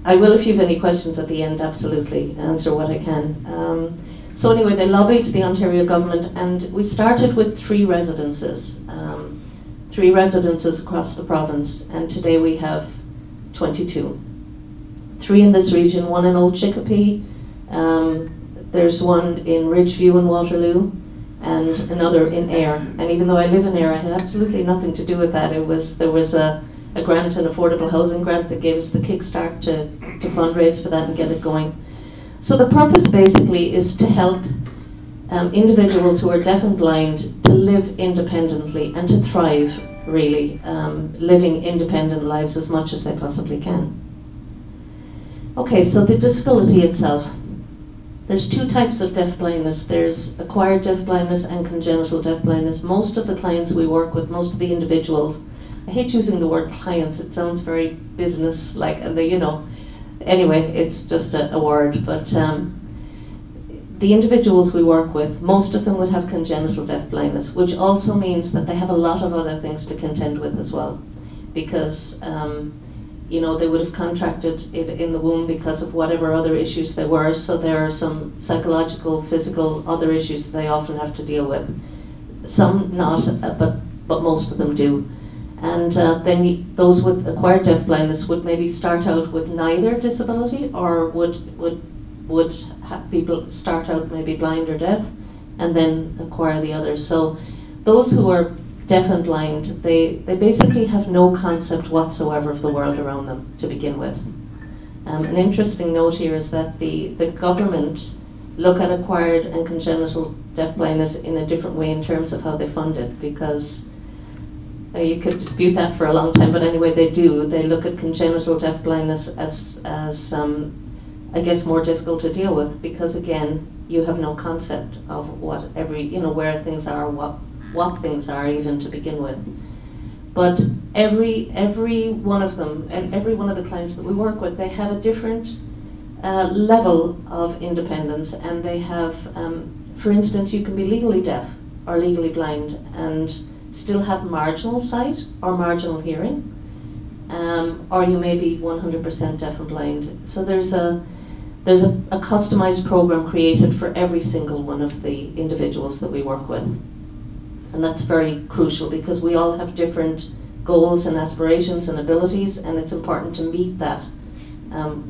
I will, if you have any questions at the end, absolutely answer what I can. So anyway, they lobbied the Ontario government, and we started with 3 residences. 3 residences across the province, and today we have 22. 3 in this region, 1 in Old Chicopee, there's 1 in Ridgeview and Waterloo, and another in Ayr. And even though I live in Ayr, I had absolutely nothing to do with that. There was a grant, an affordable housing grant, that gave us the kickstart to fundraise for that and get it going. So the purpose basically is to help individuals who are deaf and blind to live independently and to thrive, really, living independent lives as much as they possibly can. Okay, so the disability itself. There's 2 types of deaf blindness. There's acquired deaf blindness and congenital deaf blindness. Most of the clients we work with, most of the individuals, I hate using the word clients, it sounds very business-like, and you know, anyway, it's just a word, but the individuals we work with, most of them would have congenital deaf blindness, which also means that they have a lot of other things to contend with as well, because you know, they would have contracted it in the womb because of whatever other issues there were, so there are some psychological, physical, other issues that they often have to deal with. Some not, but most of them do. And then those with acquired deaf blindness would maybe start out with neither disability, or would have people start out maybe blind or deaf and then acquire the others. So those who are deaf and blind, they basically have no concept whatsoever of the world around them to begin with. An interesting note here is that the government look at acquired and congenital deaf blindness in a different way in terms of how they fund it, because you could dispute that for a long time, but anyway they do. They look at congenital deaf blindness as I guess more difficult to deal with, because again, you have no concept of what where things are, what things are even to begin with. But every one of them, and every one of the clients that we work with, they have a different level of independence, and they have, for instance, you can be legally deaf or legally blind and still have marginal sight or marginal hearing, or you may be 100% deaf and blind. So there's a customized program created for every single one of the individuals that we work with. And that's very crucial, because we all have different goals and aspirations and abilities, and it's important to meet that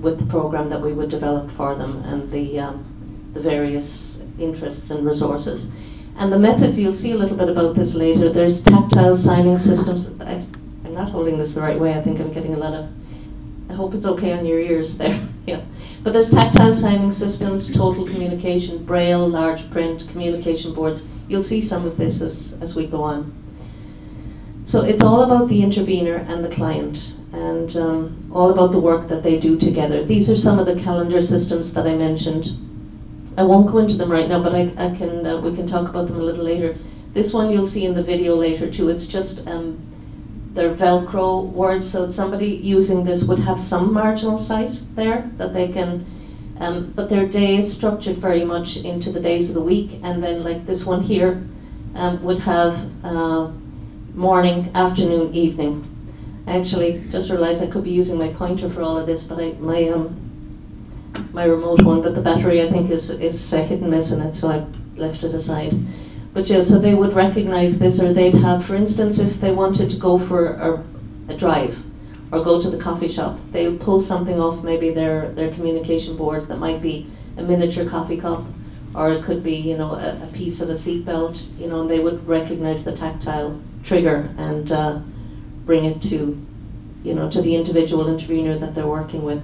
with the program that we would develop for them, and the various interests and resources. And the methods, you'll see a little bit about this later. There's tactile signing systems. I'm not holding this the right way. I think I'm getting a lot of, I hope it's okay on your ears there. Yeah. But there's tactile signing systems, total communication, braille, large print, communication boards. You'll see some of this as we go on. So it's all about the intervener and the client, and all about the work that they do together. These are some of the calendar systems that I mentioned. I won't go into them right now, but we can talk about them a little later. This one you'll see in the video later too. It's just they're Velcro words, so somebody using this would have some marginal sight there that they can, but their day is structured very much into the days of the week, and then like this one here would have morning, afternoon, evening. I actually just realized I could be using my pointer for all of this, but my remote one, but the battery I think is hit and miss in it, so I left it aside. But yeah, so they would recognize this, or they'd have, for instance, if they wanted to go for a drive, or go to the coffee shop. They'll pull something off maybe their communication board that might be a miniature coffee cup, or it could be, you know, a piece of a seat belt, you know, and they would recognize the tactile trigger and bring it to, you know, to the individual intervener that they're working with.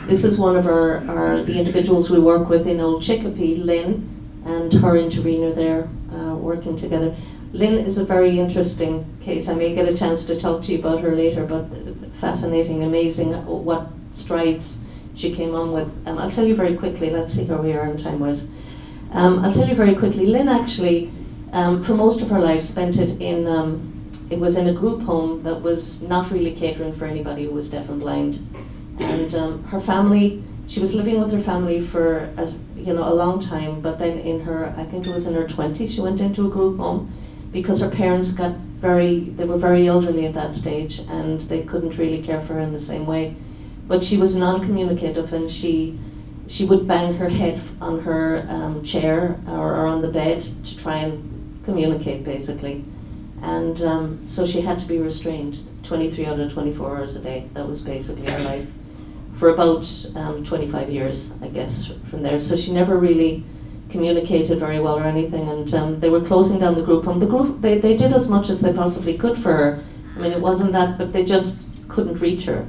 This is one of the individuals we work with in Old Chicopee, Lynn, and her intervener there working together. Lynn is a very interesting case. I may get a chance to talk to you about her later, but fascinating, amazing what strides she came on with. I'll tell you very quickly, let's see where we are in time-wise. I'll tell you very quickly, Lynn actually, for most of her life, spent it in a group home that was not really catering for anybody who was deaf and blind. And her family, she was living with her family for, as you know, a long time, but then in her, I think it was in her 20s, she went into a group home because her parents they were very elderly at that stage, and they couldn't really care for her in the same way. But she was non-communicative, and she would bang her head on her chair or on the bed to try and communicate, basically. And so she had to be restrained 23 out of 24 hours a day. That was basically her life for about 25 years, I guess, from there. So she never really communicated very well or anything, and they were closing down the group home. The group, they did as much as they possibly could for her. I mean, it wasn't that, but they just couldn't reach her.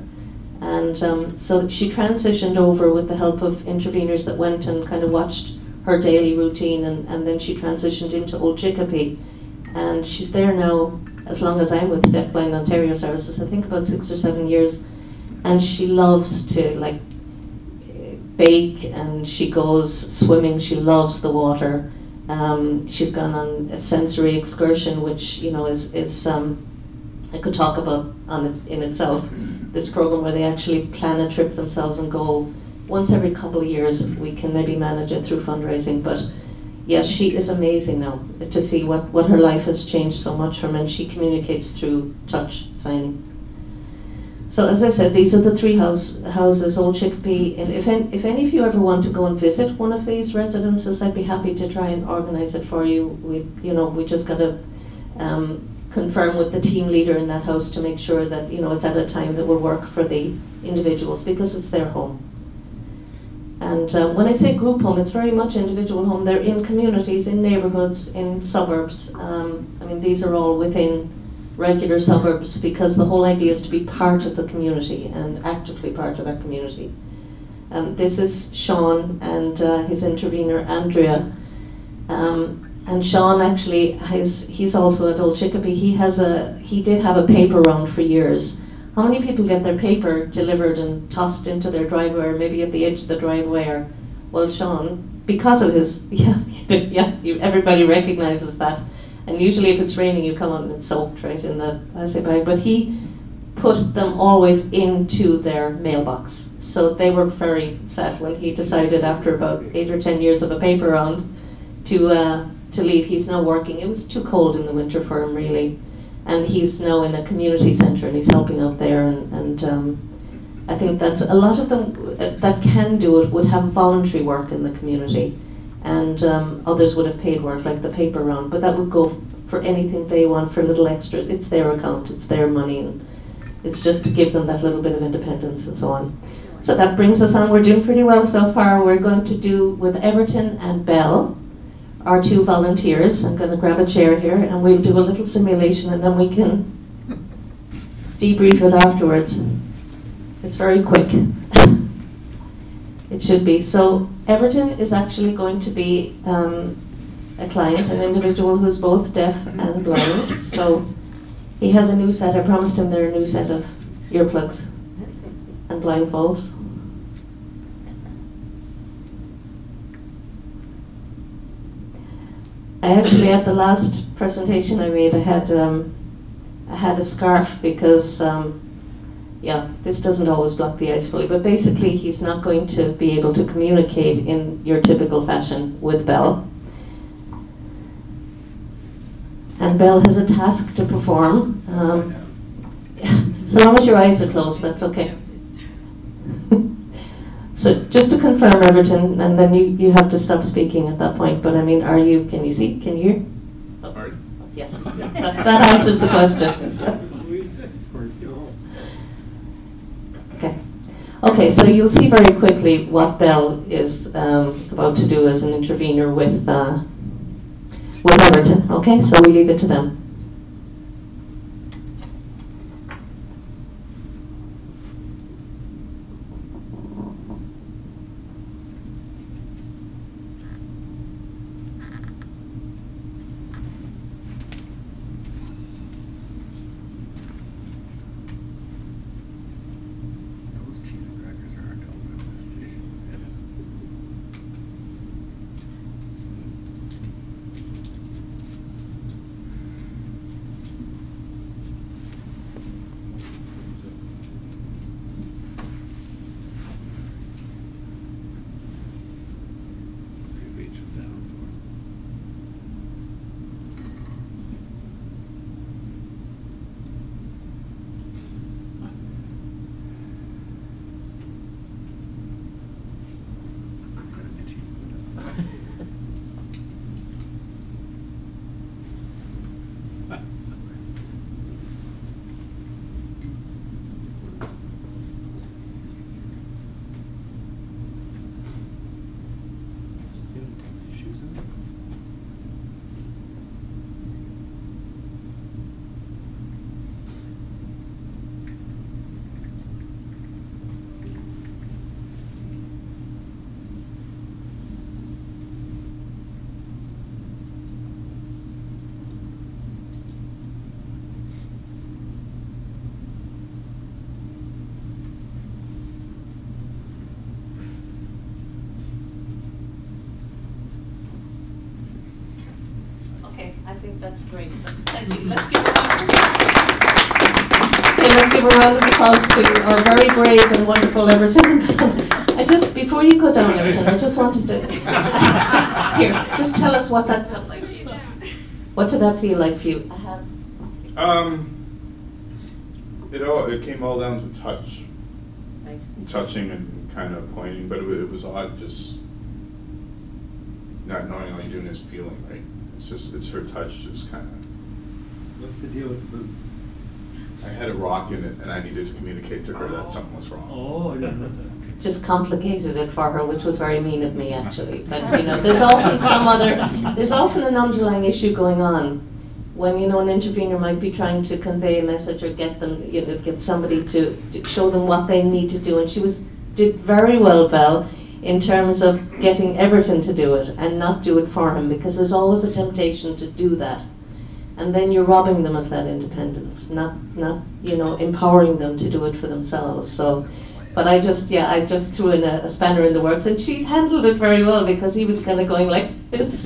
And so she transitioned over with the help of interveners that went and kind of watched her daily routine, and then she transitioned into Old Chicopee. And she's there now as long as I'm with Deafblind Ontario Services, I think about 6 or 7 years. And she loves to like bake, and she goes swimming. She loves the water. She's gone on a sensory excursion, which, you know, is I could talk about on it in itself. This program where they actually plan a trip themselves and go once every couple of years. We can maybe manage it through fundraising, but yeah, she is amazing now to see what her life has changed so much from, and she communicates through touch signing. So as I said, these are the three houses, Old Chicopee. And if any of you ever want to go and visit one of these residences, I'd be happy to try and organize it for you. We just got to confirm with the team leader in that house to make sure that, you know, it's at a time that will work for the individuals, because it's their home. And when I say group home, it's very much individual home. They're in communities, in neighborhoods, in suburbs. I mean, these are all within regular suburbs, because the whole idea is to be part of the community and actively part of that community. This is Sean and his intervener Andrea. And Sean actually he's also at Old Chicopee. He did have a paper round for years. How many people get their paper delivered and tossed into their driveway, or maybe at the edge of the driveway? Or, well, Sean, because of his, everybody recognizes that. And usually if it's raining, you come out and it's soaked right in the plastic bag. But he put them always into their mailbox. So they were very sad when he decided, after about 8 or 10 years of a paper round, to leave. He's now working. It was too cold in the winter for him, really. And he's now in a community centre, and he's helping out there. And I think that's a lot of them that can do it would have voluntary work in the community. And others would have paid work, like the paper round, but that would go for anything they want, for little extras. It's their account, it's their money, and it's just to give them that little bit of independence and so on. So that brings us on. We're doing pretty well so far. We're going to do with Everton and Bell, our two volunteers. I'm going to grab a chair here, and we'll do a little simulation, and then we can debrief it afterwards. It's very quick. It should be. So Everton is actually going to be a client, an individual who's both deaf and blind. So he has a new set. I promised him there a new set of earplugs and blindfolds. I actually, at the last presentation I made, I had a scarf because this doesn't always block the eyes fully, but basically he's not going to be able to communicate in your typical fashion with Bell. And Bell has a task to perform. So long as your eyes are closed, that's okay. So just to confirm, Everton, and then you have to stop speaking at that point, but I mean, can you see, can you hear? Oh, yes, that answers the question. Okay, so you'll see very quickly what Bell is about to do as an intervener with Everton. Okay, so we leave it to them. I think that's great. Thank you. Let's give a round. Okay, let's give a round of applause to our very brave and wonderful Everton. I just, before you go down, Everton, I just wanted to here. Just tell us what that felt like for you. What did that feel like for you? It came all down to touch. Right. Touching and kind of pointing, but it was odd, just not knowing all you're doing is feeling, right? It's her touch, just kind of. What's the deal with the boot? I had a rock in it, and I needed to communicate to her that something was wrong. Oh, I didn't know that. Just complicated it for her, which was very mean of me, actually. But you know, there's often an underlying issue going on when an intervener might be trying to convey a message or get them, get somebody to show them what they need to do, and she did very well, Belle, in terms of getting Everton to do it and not do it for him, because there's always a temptation to do that. And then you're robbing them of that independence, not empowering them to do it for themselves. So, but I just threw in a spanner in the works, and she handled it very well, because he was kind of going like this.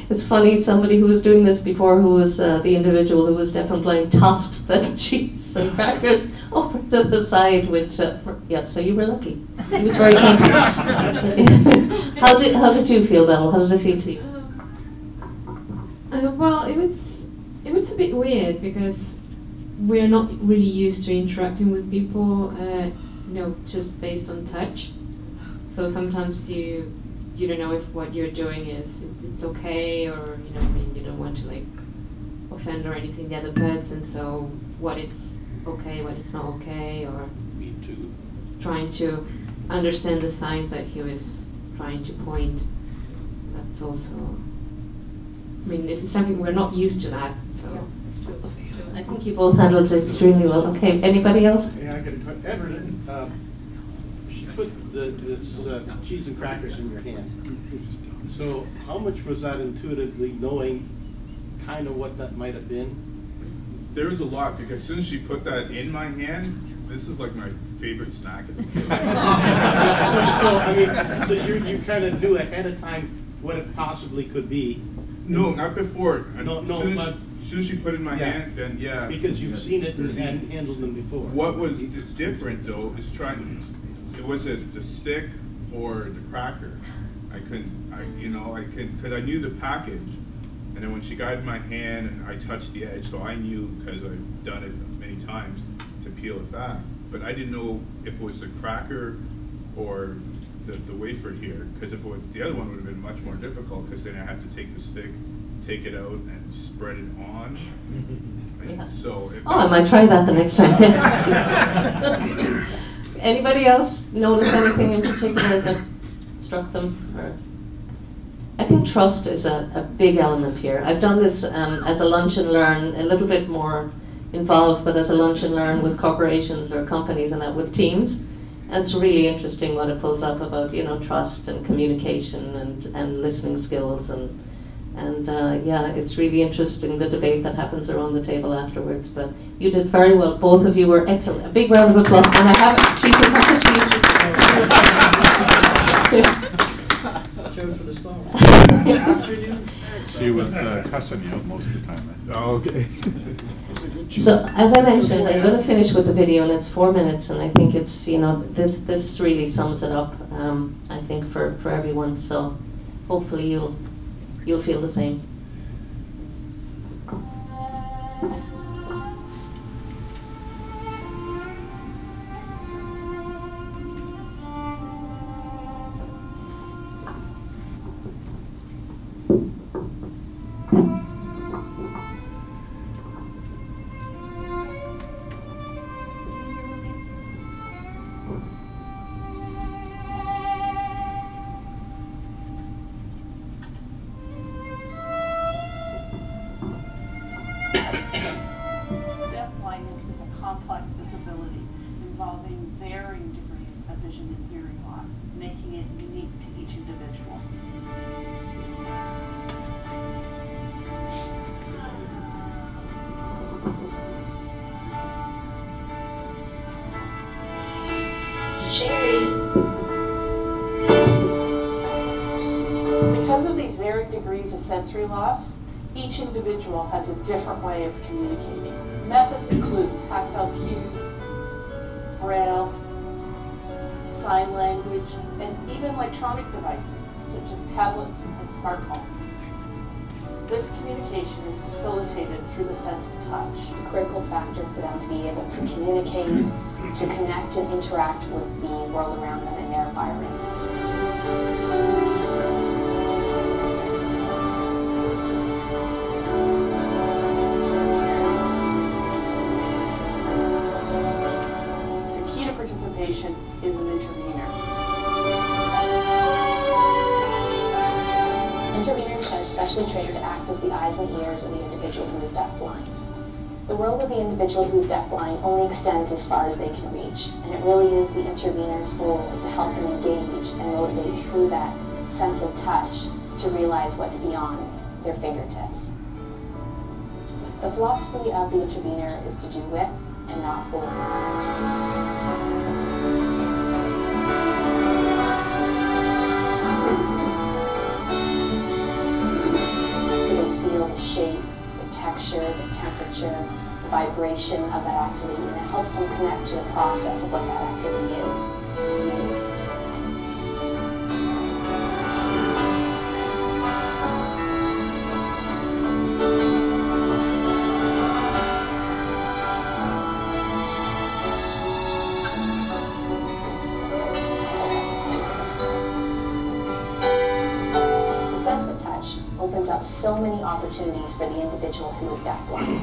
It's funny. Somebody who was doing this before, who was the individual who was deaf and blind, tossed the cheese and crackers over to the side. Which yes, so you were lucky. He was very kind to you. How did you feel, Belle? How did it feel to you? Well, it was a bit weird, because we're not really used to interacting with people, just based on touch. So sometimes you don't know if what you're doing it's okay, or you don't want to like offend or anything the other person. So what it's okay, what it's not okay, or Me too. trying to understand the signs that he was trying to point. That's also. This is something we're not used to that, so. Yeah, it's true. It's true. I think you both handled it extremely well. Okay, anybody else? Yeah, I got to Everton, she put this cheese and crackers in your hand. So how much was that intuitively knowing kind of what that might have been? There was a lot, because since she put that in my hand, this is like my favorite snack as a kid. So you kind of knew ahead of time what it possibly could be. No, not before. As soon as she put it in my hand, then yeah. Because you've seen it and handled them before. What was different though is was it the stick or the cracker? I couldn't, because I knew the package, and then when she got it in my hand and I touched the edge, so I knew, because I've done it many times, to peel it back. But I didn't know if it was the cracker or the wafer here, because if it was, the other one would have been much more difficult, because then I have to take the stick, take it out, and spread it on. Yeah. So if Oh, I might try that the next time. Anybody else notice anything in particular that struck them? Or I think trust is a big element here. I've done this as a lunch and learn, a little bit more involved, but as a lunch and learn with corporations or companies and with teams. And it's really interesting what it pulls up about, you know, trust and communication and listening skills and yeah, it's really interesting, the debate that happens around the table afterwards. But you did very well. Both of you were excellent. A big round of applause. And I have it. She's Joe for the song. She was cussing you out most of the time. Oh, okay. So, as I mentioned, I'm going to finish with the video, and it's 4 minutes, and I think it's, you know, this really sums it up, I think, for everyone. So, hopefully you'll feel the same. Deafblindness is a complex disability involving varying degrees of vision and hearing loss, making it unique to each individual. Because of these varying degrees of sensory loss, each individual has a different way of communicating. Methods include tactile cues, braille, sign language, and even electronic devices such as tablets and smartphones. This communication is facilitated through the sense of touch. It's a critical factor for them to be able to communicate, to connect and interact with the world around them and their environment. Participation is an intervener. Interveners are especially trained to act as the eyes and ears of the individual who is deafblind. The world of the individual who is deafblind only extends as far as they can reach, and it really is the intervener's role to help them engage and motivate through that sense of touch to realize what's beyond their fingertips. The philosophy of the intervener is to do with and not for. The shape, the texture, the temperature, the vibration of that activity, and it helps them connect to the process of what that activity is. Opens up so many opportunities for the individual who is deafblind.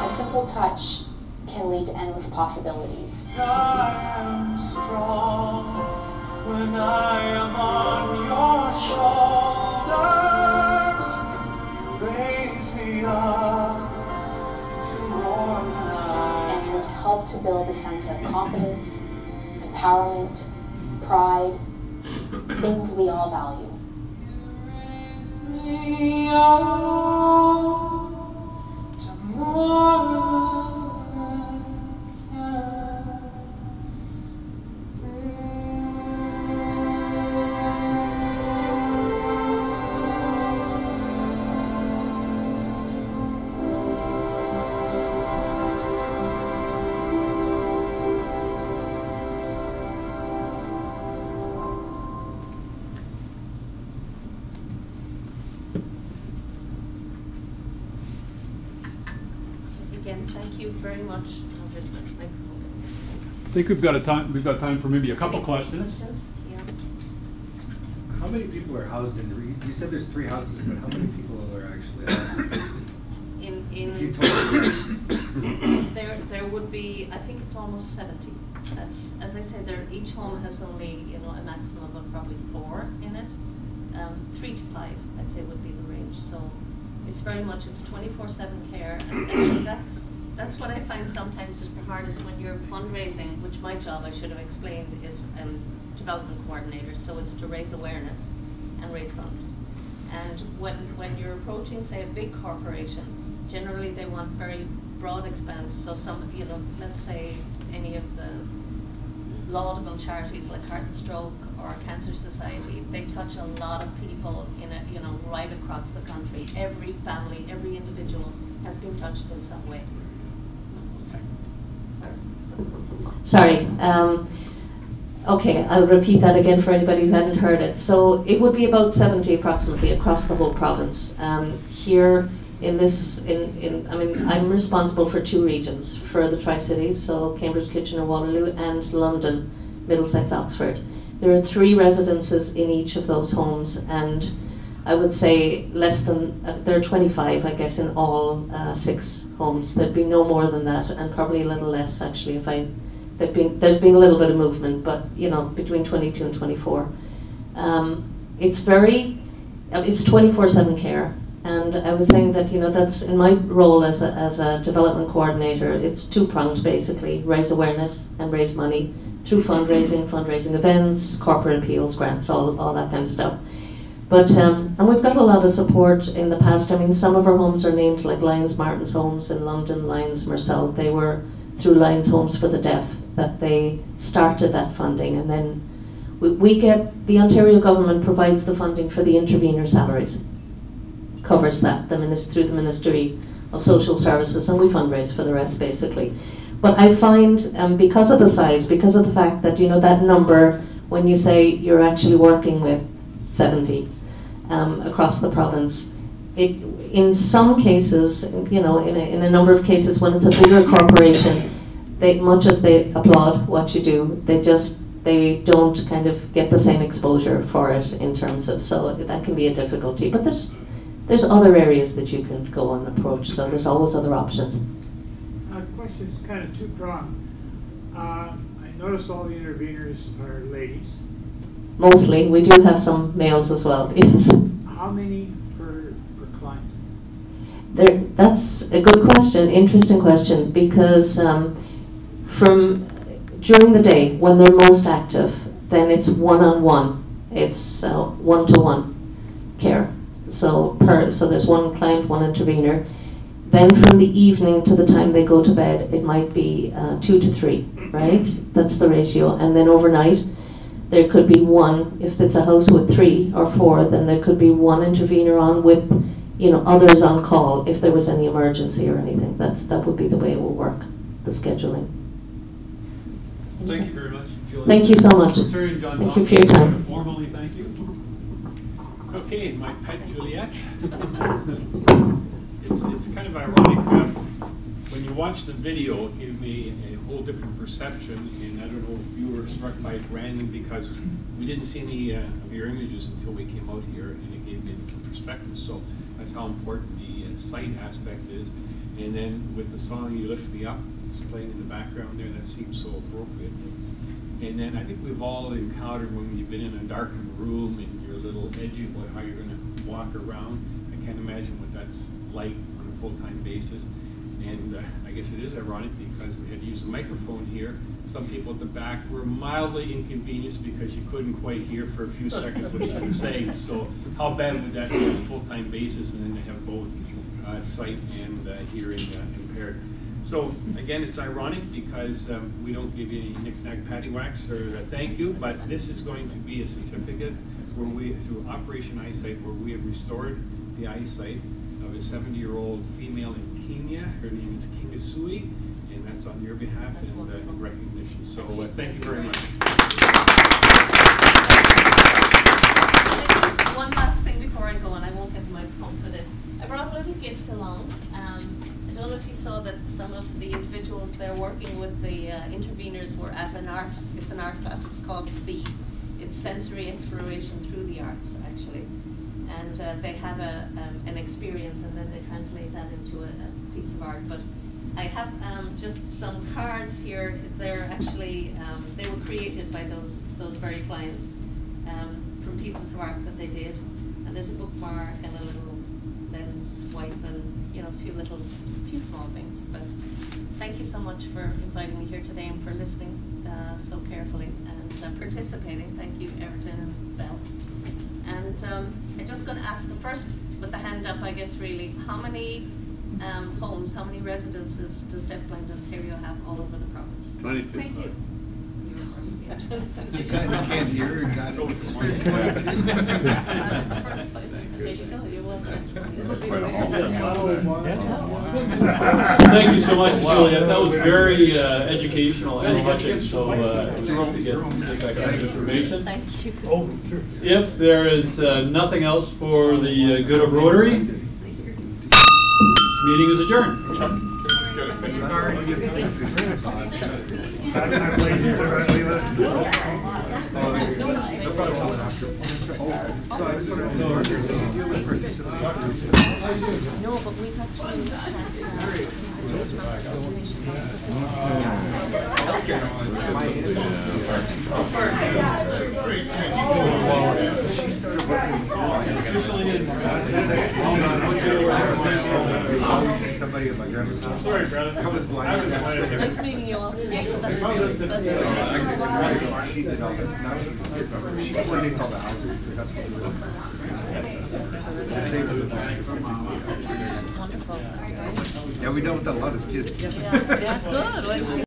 A simple touch can lead to endless possibilities. I am strong when I am on your shoulders. You raise me up to more than and to help to build a sense of confidence, empowerment, pride, things we all value. You raise me up to more. you very much. Oh, there's my microphone. I think we've got time for maybe a couple questions. Yeah. How many people are housed in the, you said there's 3 houses, but how many people are actually housed in If you there would be, I think it's almost 70. That's, as I said, each home has only, you know, a maximum of probably 4 in it. 3 to 5, I'd say, would be the range. So it's very much, it's 24/7 care. And that's what I find sometimes is the hardest when you're fundraising, which my job, I should have explained, is development coordinator. So it's to raise awareness and raise funds. And when you're approaching, say, a big corporation, generally they want very broad expanse. So some, you know, let's say any of the laudable charities like Heart and Stroke or Cancer Society, they touch a lot of people in a, you know, right across the country. Every family, every individual has been touched in some way. Sorry. Okay, I'll repeat that again for anybody who hadn't heard it. So it would be about 70 approximately across the whole province. Here in this, I mean, I'm responsible for 2 regions for the Tri-Cities, so Cambridge, Kitchener, Waterloo, and London, Middlesex, Oxford. There are 3 residences in each of those homes, and I would say less than, there are 25, I guess, in all 6 homes. There'd be no more than that, and probably a little less, actually, if there's been a little bit of movement, but, you know, between 22 and 24. It's 24/7 care. And I was saying that, you know, that's in my role as a development coordinator, it's 2-pronged basically, raise awareness and raise money through fundraising events, corporate appeals, grants, all that kind of stuff. But, and we've got a lot of support in the past. I mean, some of our homes are named like Lyons Martin's Homes in London, Lyons Marcel. They were through Lyons Homes for the Deaf that they started that funding, and then we get, the Ontario government provides the funding for the intervener salaries. Covers that, through the Ministry of Social Services, and we fundraise for the rest basically. But I find, because of the size, because of the fact that, you know, that number, when you say you're actually working with 70 across the province, in some cases, you know, in a number of cases when it's a bigger corporation, much as they applaud what you do, they don't kind of get the same exposure for it in terms of, so that can be a difficulty. But there's other areas that you can go and approach, so there's always other options. Question's kind of 2-pronged. I noticed all the interveners are ladies. Mostly. We do have some males as well, yes. How many per client? That's a good question, interesting question, because during the day, when they're most active, then it's one-on-one. It's 1-to-1 care. So there's 1 client, 1 intervener. Then from the evening to the time they go to bed, it might be 2 to 3, right? That's the ratio. And then overnight, there could be 1. If it's a house with 3 or 4, then there could be 1 intervener on with, you know, others on call if there was any emergency or anything. That would be the way it will work, the scheduling. Thank you very much, Juliette. Thank you so much. Thank you for your time. Formally, thank you. Okay, my pet Juliette. It's kind of ironic. When you watch the video, it gave me a whole different perception, and I don't know if you were struck by it randomly because we didn't see any of your images until we came out here, and it gave me a different perspective. So that's how important the sight aspect is. And then with the song "You Lift Me Up," it's playing in the background there, that seems so appropriate. And then I think we've all encountered when we've been in a darkened room and you're a little edgy about how you're going to walk around. I can't imagine what that's like on a full-time basis. And I guess it is ironic because we had to use a microphone here. Some people at the back were mildly inconvenienced because you couldn't quite hear for a few seconds what she was saying. So how bad would that be on a full-time basis, and then they have both sight and hearing impaired? So again, it's ironic because we don't give you any knick-knack paddywhacks or thank you, but this is going to be a certificate where we, through Operation Eyesight, where we have restored the eyesight of a 70-year-old female in Kenya. Her name is Kingasui, and that's on your behalf and in recognition. So thank you very much. One last thing before I go, and I won't get the microphone for this. I brought a little gift along. I don't know if you saw that some of the individuals there working with the interveners were at an art class. It's called SEE. It's Sensory Exploration Through the Arts, actually. And they have an experience, and then they translate that into a piece of art. But I have just some cards here. They're actually, they were created by those very clients from pieces of art that they did. And there's a bookmark and a little lens wipe and, you know, a few small things. But thank you so much for inviting me here today and for listening so carefully and participating. Thank you, Everton and Belle. And I'm just going to ask the first, with the hand up, I guess, really, how many homes, how many residences does Deafblind Ontario have all over the province? 22. 22. You can't hear and God knows it's right. That's the first place. There you go. You're welcome. This will be Thank you so much, Juliette. That was very educational and touching. So thrilled to get that kind of information. Thank you. Oh, sure. If there is nothing else for the good of Rotary, this meeting is adjourned. No, but we've actually Somebody at my grandma's house. Sorry, brother. I was blind. Nice meeting you all. Yeah, that's She did all this. Now she coordinates all the houses because that's what we really the same as the bus specifically. That's wonderful. That's great. Yeah, we dealt with that a lot as kids. Yeah, good. Well,